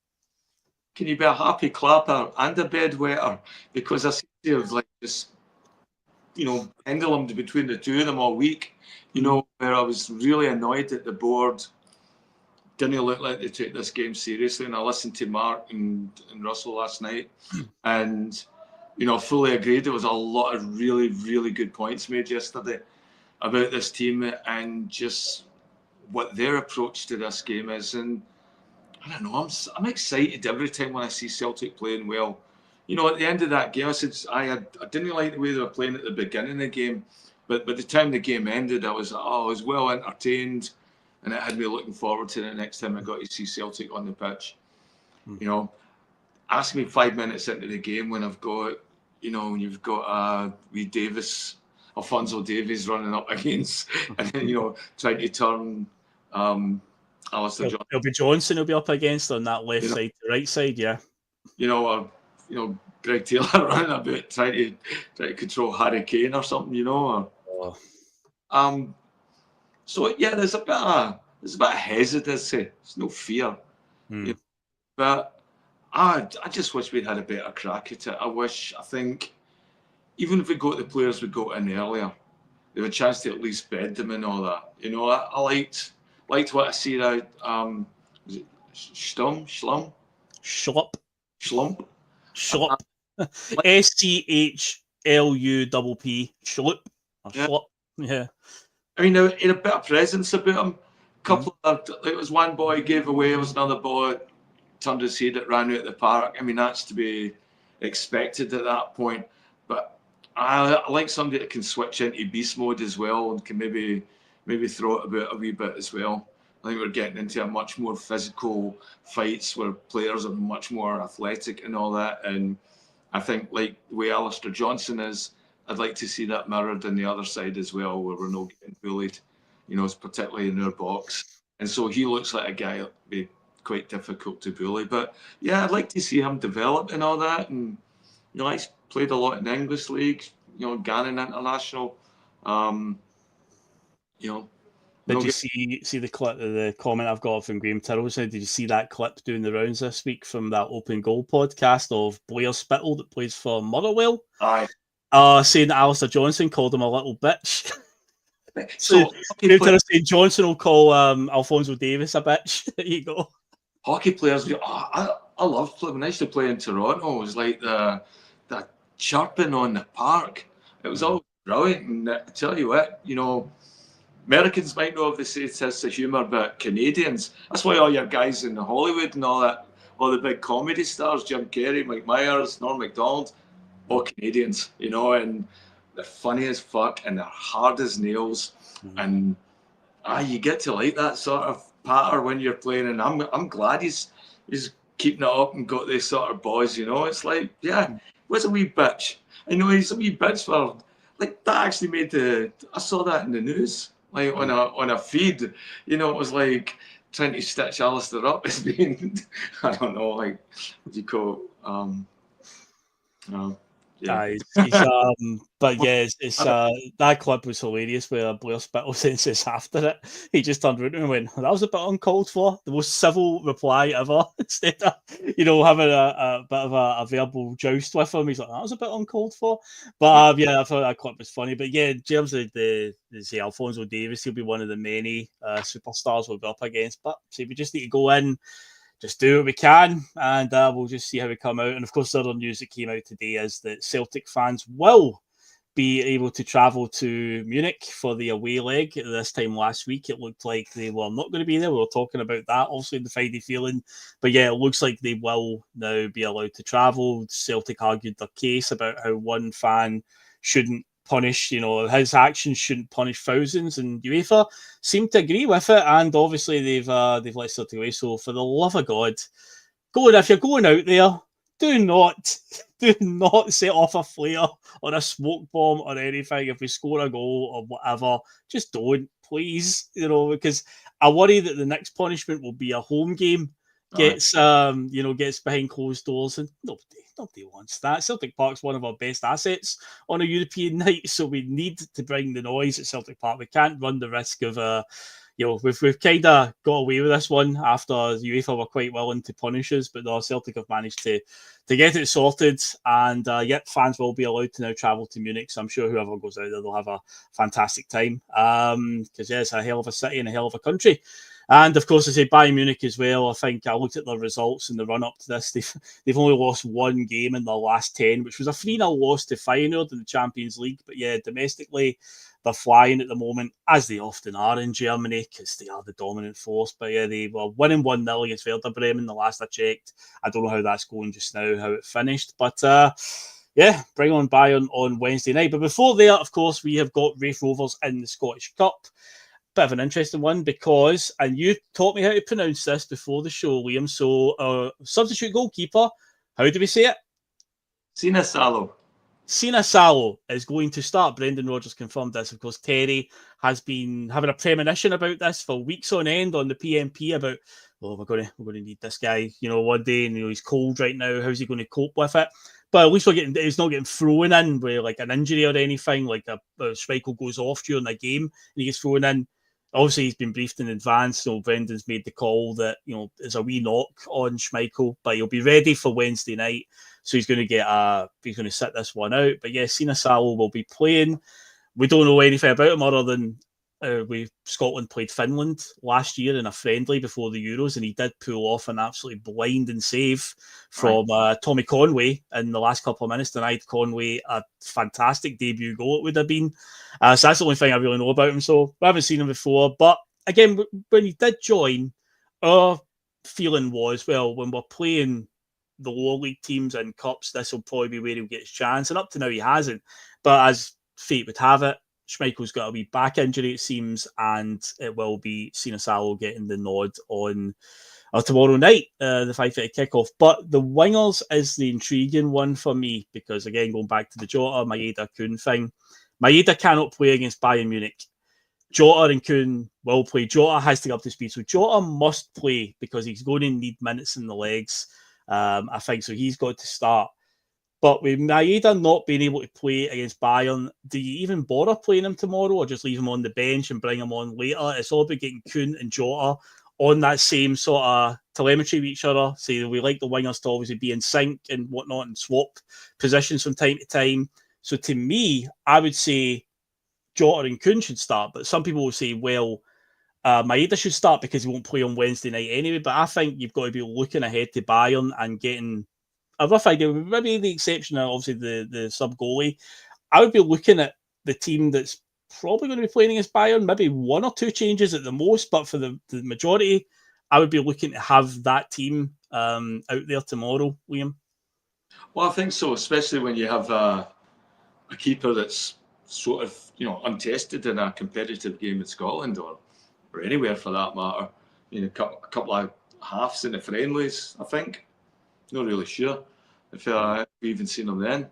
Can you be a happy clapper and a bedwetter? Because I seem to have just, pendulum between the two of them all week, where I was really annoyed at the board. Didn't look like they took this game seriously. And I listened to Mark and Russell last night and, fully agreed. There was a lot of really, really good points made yesterday about this team and just what their approach to this game is. And I don't know, I'm excited every time when I see Celtic playing well. At the end of that game, I said I didn't like the way they were playing at the beginning of the game, but by the time the game ended, I was well entertained, and it had me looking forward to the next time I got to see Celtic on the pitch. Ask me 5 minutes into the game when I've got, when you've got wee Alphonso Davies running up against, and then trying to turn. Alistair Johnson. It'll be Johnson who'll be up against on that left side to right side, yeah. Greg Taylor running about trying to control Harry Kane or something, So yeah, there's a bit of hesitancy. There's no fear, but I just wish we'd had a better crack at it. I think even if we got the players we got in earlier, they have a chance to at least bed them and all that. I liked what I see out. Was it Schlump? Schlupp. SCHLUPP. Schlupp. Schlupp. Yeah. I mean, he had a bit of presence about him. It was one boy gave away, there was another boy turned his head, it ran out the park. I mean, that's to be expected at that point. But I like somebody that can switch into beast mode as well and can maybe throw it about a wee bit as well. I think we're getting into a much more physical fights where players are much more athletic and all that. And I think like the way Alistair Johnson is, I'd like to see that mirrored on the other side as well, where we're not getting bullied, particularly in our box. And so he looks like a guy that would be quite difficult to bully. But yeah, I'd like to see him develop and all that. And he's played a lot in the English league, Ghana International. Did you see the clip, the comment I've got from Graham Tyrrell said, did you see that clip doing the rounds this week from that Open Goal podcast of Blair Spittle that plays for Motherwell? Aye. Saying that Alistair Johnson called him a little bitch. So Graham Tyrrell saying Johnson will call Alphonso Davies a bitch. There you go. Hockey players, I loved playing. When I used to play in Toronto, it was like the chirping on the park. It was all brilliant. And I tell you what, Americans might know if they say it's sense of humour, but Canadians, that's why all your guys in Hollywood and all that, all the big comedy stars, Jim Carrey, Mike Myers, Norm Macdonald, all Canadians, and they're funny as fuck and they're hard as nails. And you get to like that sort of patter when you're playing, and I'm glad he's keeping it up and got this sort of boys, It's like, yeah, what's a wee bitch? I know he's a wee bitch for, like, that actually made I saw that in the news. Like on a feed, it was like trying to stitch Alistair up as being, I don't know, like what do you call Yeah. But yeah, it's that clip was hilarious where Blair Spittle says after it, he just turned around and went, "That was a bit uncalled for." The most civil reply ever. Instead of having a bit of a verbal joust with him, he's like, "That was a bit uncalled for." But yeah, I thought that clip was funny. But yeah, James, the say Alphonso Davies, he'll be one of the many superstars we'll be up against. But see, we just need to go in, just do what we can, and we'll just see how we come out. And of course, the other news that came out today is that Celtic fans will be able to travel to Munich for the away leg. This time last week, it looked like they were not going to be there. We were talking about that also in the Friday feeling. But yeah, it looks like they will now be allowed to travel. Celtic argued their case about how one fan shouldn't punish, his actions shouldn't punish thousands, and UEFA seem to agree with it. And obviously they've let Celtic away. So for the love of God, if you're going out there, do not set off a flare or a smoke bomb or anything. If we score a goal or whatever, just don't, please. Because I worry that the next punishment will be a home game gets behind closed doors, and nobody wants that. Celtic Park's one of our best assets on a European night, so we need to bring the noise at Celtic Park. We can't run the risk of we've kind of got away with this one after UEFA were quite willing to punish us, but no, Celtic have managed to get it sorted, and yet fans will be allowed to now travel to Munich. So I'm sure whoever goes out there, they'll have a fantastic time, because it's a hell of a city and a hell of a country. And of course, I say Bayern Munich as well. I think I looked at the results in the run up to this. They've only lost one game in the last 10, which was a 3-0 loss to Feyenoord in the Champions League. But yeah, domestically, they're flying at the moment, as they often are in Germany, because they are the dominant force. But yeah, they were winning 1-0 against Werder Bremen the last I checked. I don't know how that's going just now, how it finished. But yeah, bring on Bayern on Wednesday night. But before there, of course, we have got Raith Rovers in the Scottish Cup. Bit of an interesting one because, and you taught me how to pronounce this before the show, Liam. So, substitute goalkeeper, how do we say it? Sina Salo. Sina Salo is going to start. Brendan Rodgers confirmed this. Of course, Terry has been having a premonition about this for weeks on end on the PMP about, we're going to need this guy, one day, and he's cold right now. How's he going to cope with it? But at least he's not getting thrown in with like an injury or anything. Like a Schmeichel goes off during the game and he gets thrown in. Obviously, he's been briefed in advance, so Brendan's made the call that there's a wee knock on Schmeichel, but he'll be ready for Wednesday night. So he's going to sit this one out. But yeah, Sina Salo will be playing. We don't know anything about him other than Scotland played Finland last year in a friendly before the Euros, and he did pull off an absolutely blinding save from Tommy Conway in the last couple of minutes. Denied Conway a fantastic debut goal, it would have been. So that's the only thing I really know about him. So we haven't seen him before. But again, when he did join, our feeling was, well, when we're playing the lower league teams and cups, this will probably be where he'll get his chance. And up to now, he hasn't. But as fate would have it, Schmeichel's got a wee back injury, it seems, and it will be Sina Salo getting the nod on tomorrow night, the 5:30 kickoff. But the wingers is the intriguing one for me because, again, going back to the Jota, Maeda, Kuhn thing, Maeda cannot play against Bayern Munich. Jota and Kuhn will play. Jota has to get up to speed. So Jota must play because he's going to need minutes in the legs, I think. So he's got to start. But with Maeda not being able to play against Bayern, do you even bother playing him tomorrow or just leave him on the bench and bring him on later? It's all about getting Kuhn and Jota on that same sort of telemetry with each other. So we like the wingers to obviously be in sync and whatnot and swap positions from time to time. So to me, I would say Jota and Kuhn should start. But some people will say, well, Maeda should start because he won't play on Wednesday night anyway. But I think you've got to be looking ahead to Bayern and getting a rough idea, maybe the exception of obviously the sub goalie. I would be looking at the team that's probably going to be playing against Bayern, maybe one or two changes at the most, but for the majority, I would be looking to have that team out there tomorrow, Liam. Well, I think so, especially when you have a keeper that's sort of untested in a competitive game in Scotland or anywhere for that matter. A couple of halves in the friendlies, I think. Not really sure if we've even seen them then.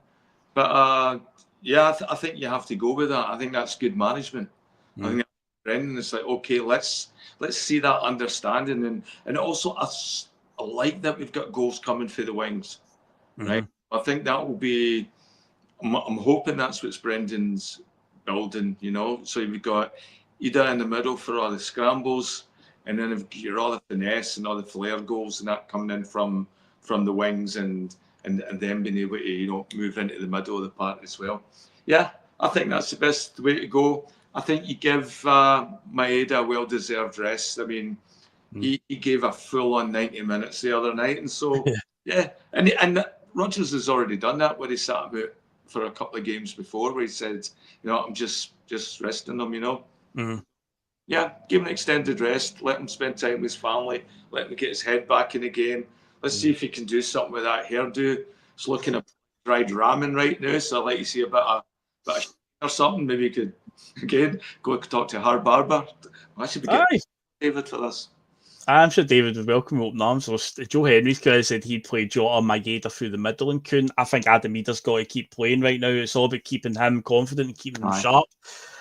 But yeah, I think you have to go with that. I think that's good management. I think Brendan is like, okay, let's see that understanding. And also, I like that we've got goals coming through the wings, right? I think that will be I'm hoping that's what's Brendan's building, you know. So you've got Ida in the middle for all the scrambles, and then you're all the finesse and all the flair goals and that coming in from the wings and them being able to, you know, move into the middle of the park as well. Yeah, I think that's the best way to go. I think you give Maeda a well-deserved rest. I mean, he gave a full-on 90 minutes the other night, and so yeah, and Rodgers has already done that where he sat about for a couple of games before, where he said, you know, I'm just resting him, you know. Mm-hmm. Yeah, give him an extended rest, let him spend time with his family, let him get his head back in the game. Let's see if he can do something with that hairdo. It's looking a fried ramen right now, so I'd like to see a bit of or something. Maybe you could again go talk to her barber. I should be getting David for this. I'm sure David would welcome open arms. Joe Henry's kind of said he'd play Jota Maeda through the middle and couldn't. I think Adam Ida's got to keep playing right now. It's all about keeping him confident and keeping him sharp.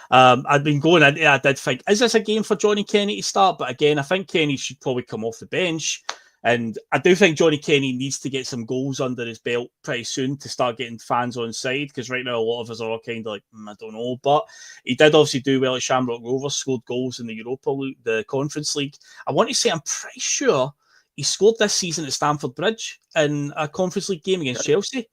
I'd been going into it. I did think, is this a game for Johnny Kenny to start? But again, I think Kenny should probably come off the bench. And I do think Johnny Kenny needs to get some goals under his belt pretty soon to start getting fans on side, because right now a lot of us are all kind of like, I don't know. But he did obviously do well at Shamrock Rovers, scored goals in the Europa League, the Conference League. I want to say I'm pretty sure he scored this season at Stamford Bridge in a Conference League game against Chelsea. I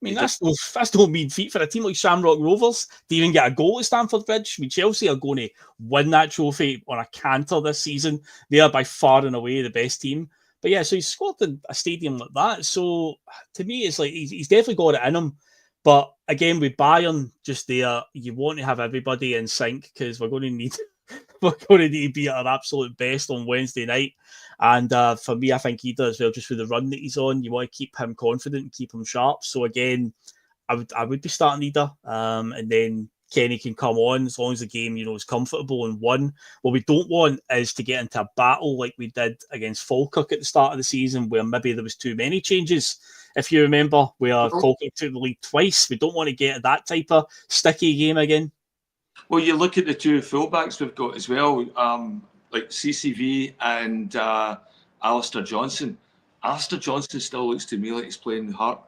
mean, that's no mean feat for a team like Shamrock Rovers to even get a goal at Stamford Bridge. I mean, Chelsea are going to win that trophy on a canter this season. They are by far and away the best team. But yeah, so he's scored in a stadium like that. So to me, it's like he's definitely got it in him. But again, with Bayern just there, you want to have everybody in sync, because we're going to need to be at our absolute best on Wednesday night. And for me, I think he does as well, just with the run that he's on. You want to keep him confident and keep him sharp. So again, I would be starting Ida, and then Kenny can come on as long as the game, you know, is comfortable and won. What we don't want is to get into a battle like we did against Falkirk at the start of the season, where maybe there was too many changes. If you remember, where Falkirk took the lead twice. We don't want to get that type of sticky game again. Well, you look at the two fullbacks we've got as well, like CCV and Alistair Johnson. Alistair Johnson still looks to me like he's playing the heart.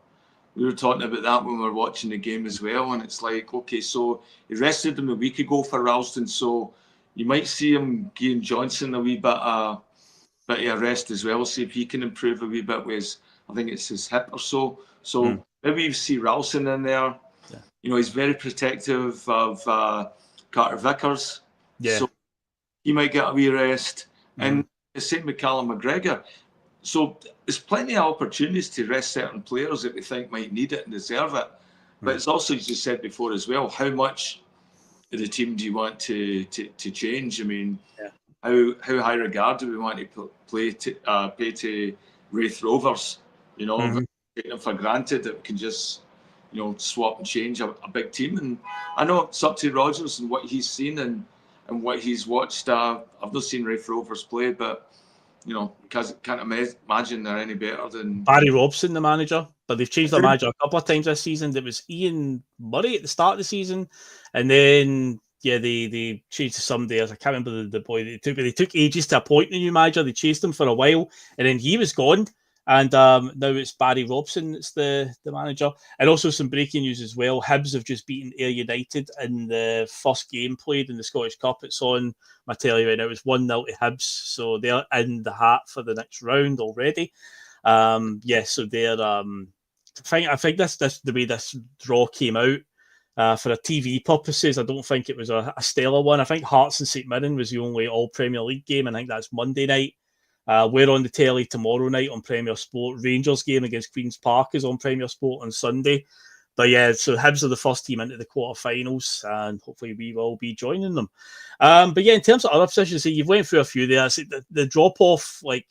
We were talking about that when we were watching the game as well, and it's like, okay, so he rested him a week ago for Ralston, so you might see him giving Johnson a wee bit of a rest as well, see if he can improve a wee bit with his, I think it's his hip or so. So maybe you see Ralston in there. Yeah. You know, he's very protective of Carter Vickers, so he might get a wee rest. And the same with Callum McGregor. So there's plenty of opportunities to rest certain players that we think might need it and deserve it. But it's also, as you said before as well, how much of the team do you want to change? I mean, how high regard do we want to pay to Raith Rovers? You know, taking them for granted that we can just, you know, swap and change a big team. And I know it's up to Rodgers and what he's seen and what he's watched. I've not seen Raith Rovers play, but you know, can't imagine they're any better than Barry Robson, the manager. But they've changed their manager a couple of times this season. There was Ian Murray at the start of the season, and then they changed to somebody else. I can't remember the boy they took ages to appoint the new manager. They chased him for a while, and then he was gone. And now it's Barry Robson that's the manager. And also some breaking news as well. Hibs have just beaten Ayr United in the first game played in the Scottish Cup. It's on my telly right now. It's 1-0 to Hibs. So they're in the hat for the next round already. So they're... I think this the way this draw came out, for a TV purposes, I don't think it was a stellar one. I think Hearts and St Mirren was the only all Premier League game. I think that's Monday night. We're on the telly tomorrow night on Premier Sport. Rangers game against Queen's Park is on Premier Sport on Sunday. But yeah, so Hibs are the first team into the quarterfinals, and hopefully we will be joining them. But yeah, in terms of other positions, you've went through a few there. The drop off, like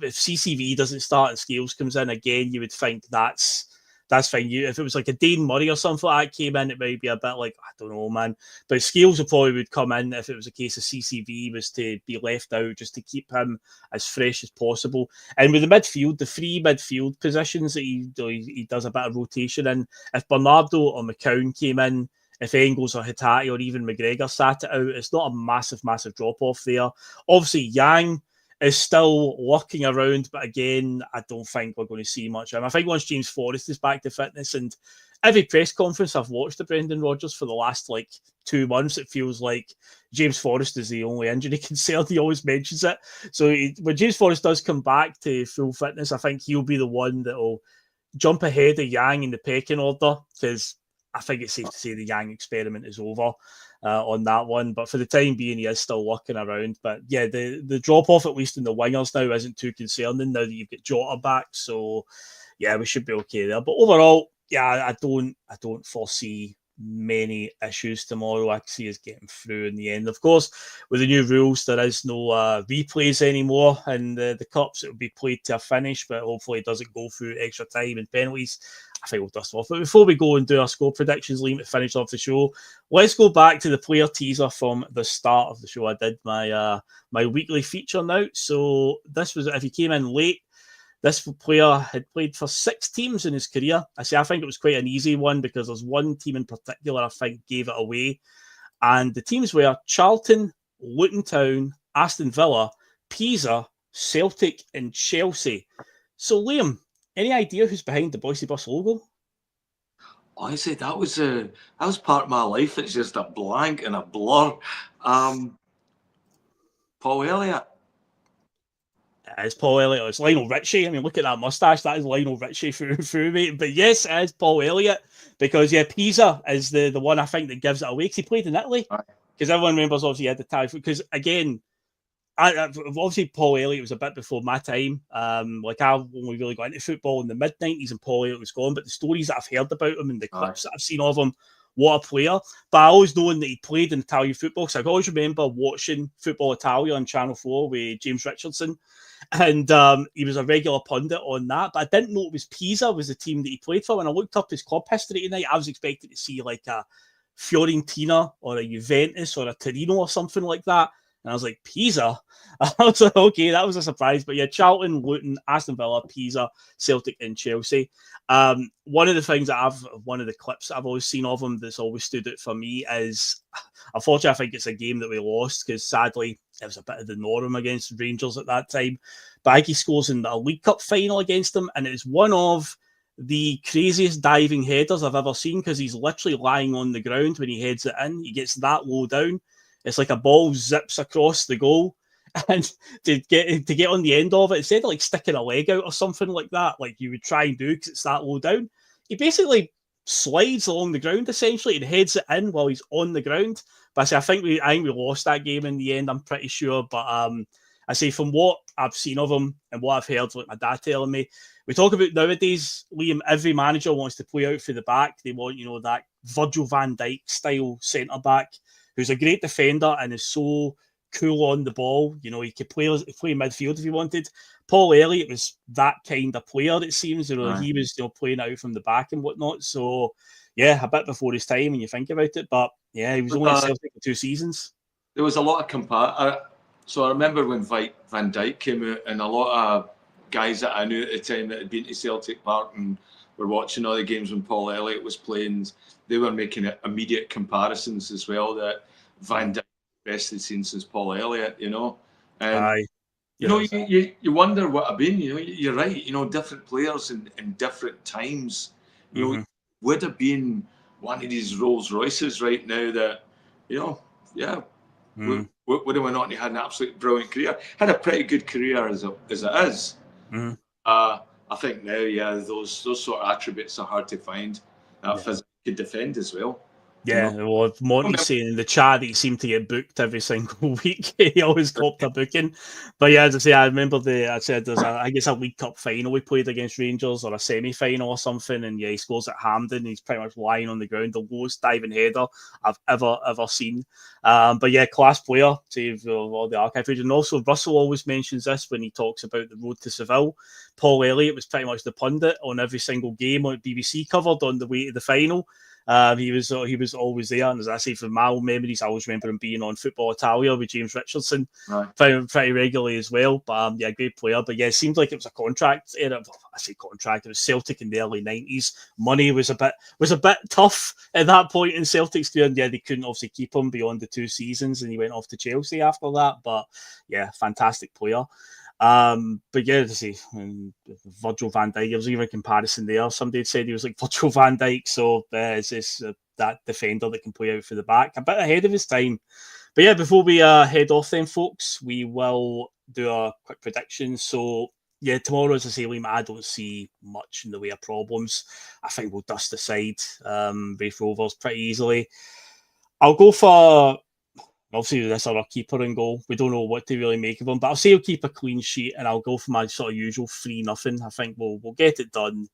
if CCV doesn't start and Scales comes in again, you would think that's fine. If it was like a Dane Murray or something like that came in, it might be a bit like, I don't know, man. But Scales probably would come in if it was a case of CCV was to be left out, just to keep him as fresh as possible. And with the midfield, the three midfield positions that he does a bit of rotation in, if Bernardo or McCown came in, if Engels or Hatate or even McGregor sat it out, it's not a massive drop-off there. Obviously, Yang is still lurking around, but again, I don't think we're going to see much of him. I think once James Forrest is back to fitness, and every press conference I've watched of Brendan Rodgers for the last 2 months, it feels like James Forrest is the only injury concern. He always mentions it. So when James Forrest does come back to full fitness, I think he'll be the one that will jump ahead of Yang in the pecking order, because I think it's safe to say the Yang experiment is over on that one. But for the time being, he is still looking around. But yeah, the drop off, at least in the wingers now, isn't too concerning now that you've got Jota back. So yeah, we should be okay there. But overall, yeah, I don't foresee many issues tomorrow. I can see us getting through in the end. Of course, with the new rules, there is no replays anymore, and the cups, it will be played to a finish, but hopefully it doesn't go through extra time and penalties. I think we'll dust off. But before we go and do our score predictions, Liam, to finish off the show, let's go back to the player teaser from the start of the show. I did my my weekly feature now. So this was, if you came in late, this player had played for 6 teams in his career. I think it was quite an easy one because there's one team in particular I think gave it away. And the teams were Charlton, Luton Town, Aston Villa, Pisa, Celtic and Chelsea. So Liam, any idea who's behind the Boise Bus logo? Honestly, that was part of my life. It's just a blank and a blur. Paul Elliott. It's Paul Elliott. It's Lionel Richie. I mean, look at that mustache. That is Lionel Richie through, mate. But yes, it is Paul Elliott, because yeah, Pisa is the one I think that gives it away, because he played in Italy. Because everyone remembers, obviously, he had the tie. Because again, obviously Paul Elliott was a bit before my time. I only really got into football in the mid-90s, and Paul Elliott was gone. But the stories that I've heard about him and the clips that I've seen of him, what a player. But I always known that he played in Italian football, because I always remember watching Football Italia on Channel 4 with James Richardson. And he was a regular pundit on that. But I didn't know it was Pisa was the team that he played for. When I looked up his club history tonight, I was expecting to see like a Fiorentina or a Juventus or a Torino or something like that. And I was like, Pisa? I was like, okay, that was a surprise. But yeah, Charlton, Luton, Aston Villa, Pisa, Celtic and Chelsea. One of the clips I've always seen of him that's always stood out for me is, unfortunately, I think it's a game that we lost, because sadly, it was a bit of the norm against Rangers at that time. But I think he scores in a League Cup final against them, and it is one of the craziest diving headers I've ever seen, because he's literally lying on the ground when he heads it in. He gets that low down. It's like a ball zips across the goal, and to get on the end of it, instead of like sticking a leg out or something like that, like you would try and do because it's that low down, he basically slides along the ground essentially and heads it in while he's on the ground. But I think we lost that game in the end, I'm pretty sure. But I say, from what I've seen of him and what I've heard, like my dad telling me, we talk about nowadays, Liam, every manager wants to play out for the back. They want, that Virgil van Dijk style centre back who's a great defender and is so cool on the ball. He could play midfield if he wanted. Paul Elliott was that kind of player, it seems. He was playing out from the back and whatnot. So yeah, a bit before his time when you think about it. But yeah, he was only at Celtic for 2 seasons. There was a lot of so I remember when Van Dijk came out, and a lot of guys that I knew at the time that had been to Celtic Park and were watching all the games when Paul Elliott was playing, they were making immediate comparisons as well, that Van Dijk best they'd seen since Paul Elliott, And you wonder what I've been. You're right. Different players in different times. Would have been one of these Rolls Royces right now that, would have went on. He had an absolutely brilliant career. Had a pretty good career as it is. I think now, those sort of attributes are hard to find. That physically could defend as well. Yeah, well, Monty's saying in the chat that he seemed to get booked every single week. He always copped a booking. But yeah, as I say, I remember I think it's a League Cup final we played against Rangers, or a semi-final or something, and yeah, he scores at Hampden. He's pretty much lying on the ground, the lowest diving header I've ever seen. But yeah, class player, save all the archive footage. And also, Russell always mentions this when he talks about the road to Seville. Paul Elliott was pretty much the pundit on every single game on BBC covered on the way to the final. He was always there, and as I say, from my old memories, I always remember him being on Football Italia with James Richardson pretty regularly as well. But yeah, great player. But yeah, it seemed like it was a contract era. I say contract. It was Celtic in the early 90s. Money was a bit tough at that point in Celtic's career. And yeah, they couldn't obviously keep him beyond the 2 seasons, and he went off to Chelsea after that. But yeah, fantastic player. But yeah, to see Virgil van Dijk, there was even a comparison there. Somebody had said he was like Virgil van Dijk, so it's this that defender that can play out for the back, a bit ahead of his time. But yeah, before we head off then, folks, we will do a quick prediction. So yeah, tomorrow, as I say, Liam, I don't see much in the way of problems. I think we'll dust aside Raith Rovers pretty easily. I'll go for, obviously, this other keeper in goal. We don't know what to really make of him, but I'll say he'll keep a clean sheet, and I'll go for my sort of usual 3-0. I think we'll get it done.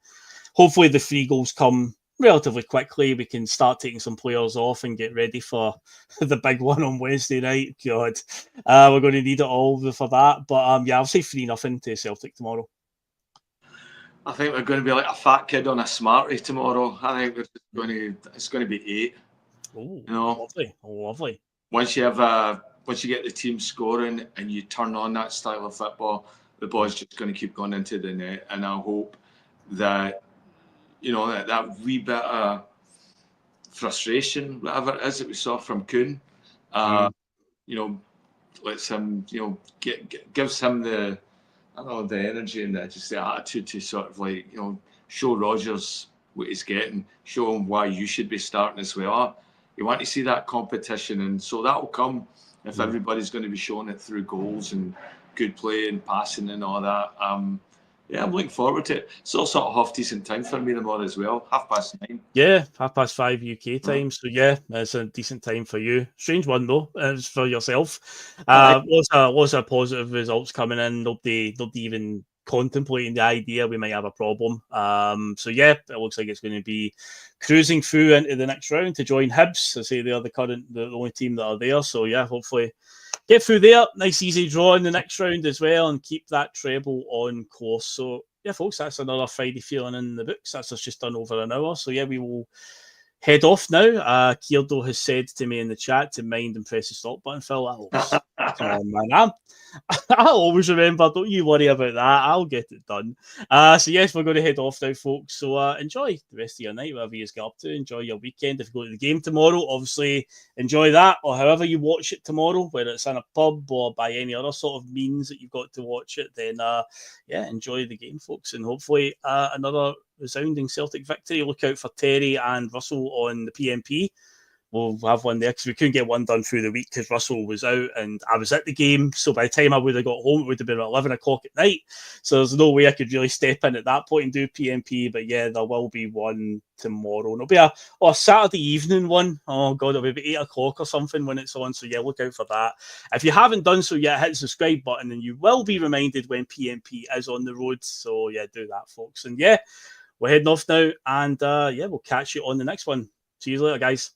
Hopefully, the 3 goals come relatively quickly. We can start taking some players off and get ready for the big one on Wednesday night. God, we're going to need it all for that. But yeah, I'll say 3-0 to Celtic tomorrow. I think we're going to be like a fat kid on a Smartie tomorrow. I think it's going to be 8. Oh, lovely. Once you get the team scoring and you turn on that style of football, the ball's just going to keep going into the net. And I hope that, that wee bit of frustration, whatever it is that we saw from Kuhn, lets him, gives him the energy and just the attitude to sort of like, show Rodgers what he's getting, show him why you should be starting as well. You want to see that competition, and so that will come if everybody's going to be showing it through goals and good play and passing and all that. Yeah, I'm looking forward to it. It's also a half decent time for me tomorrow as well, 9:30. Yeah, 5:30 UK time. So yeah, it's a decent time for you. Strange one though, it's for yourself. Lots of positive results coming in. Nobody even contemplating the idea we might have a problem. So yeah, it looks like it's going to be cruising through into the next round to join Hibs. I say they're the only team that are there. So yeah, hopefully get through there. Nice easy draw in the next round as well, and keep that treble on course. So yeah, folks, that's another Friday feeling in the books. That's us just done over an hour. So yeah, we will head off now. Kierdo has said to me in the chat to mind and press the stop button, Phil. Come on, man. I'll always remember. Don't you worry about that. I'll get it done. So yes, we're going to head off now, folks. So enjoy the rest of your night, whatever you get up to. Enjoy your weekend. If you go to the game tomorrow, obviously enjoy that, or however you watch it tomorrow, whether it's in a pub or by any other sort of means that you've got to watch it, then yeah, enjoy the game, folks, and hopefully another resounding Celtic victory. Look out for Terry and Russell on the PMP. We'll have one there because we couldn't get one done through the week because Russell was out and I was at the game. So by the time I would have got home, it would have been 11 o'clock at night. So there's no way I could really step in at that point and do PMP. But yeah, there will be one tomorrow. And it'll be a Saturday evening one. Oh God, it'll be about 8 o'clock or something when it's on. So yeah, look out for that. If you haven't done so yet, hit the subscribe button and you will be reminded when PMP is on the road. So yeah, do that, folks. And yeah, we're heading off now. And yeah, we'll catch you on the next one. See you later, guys.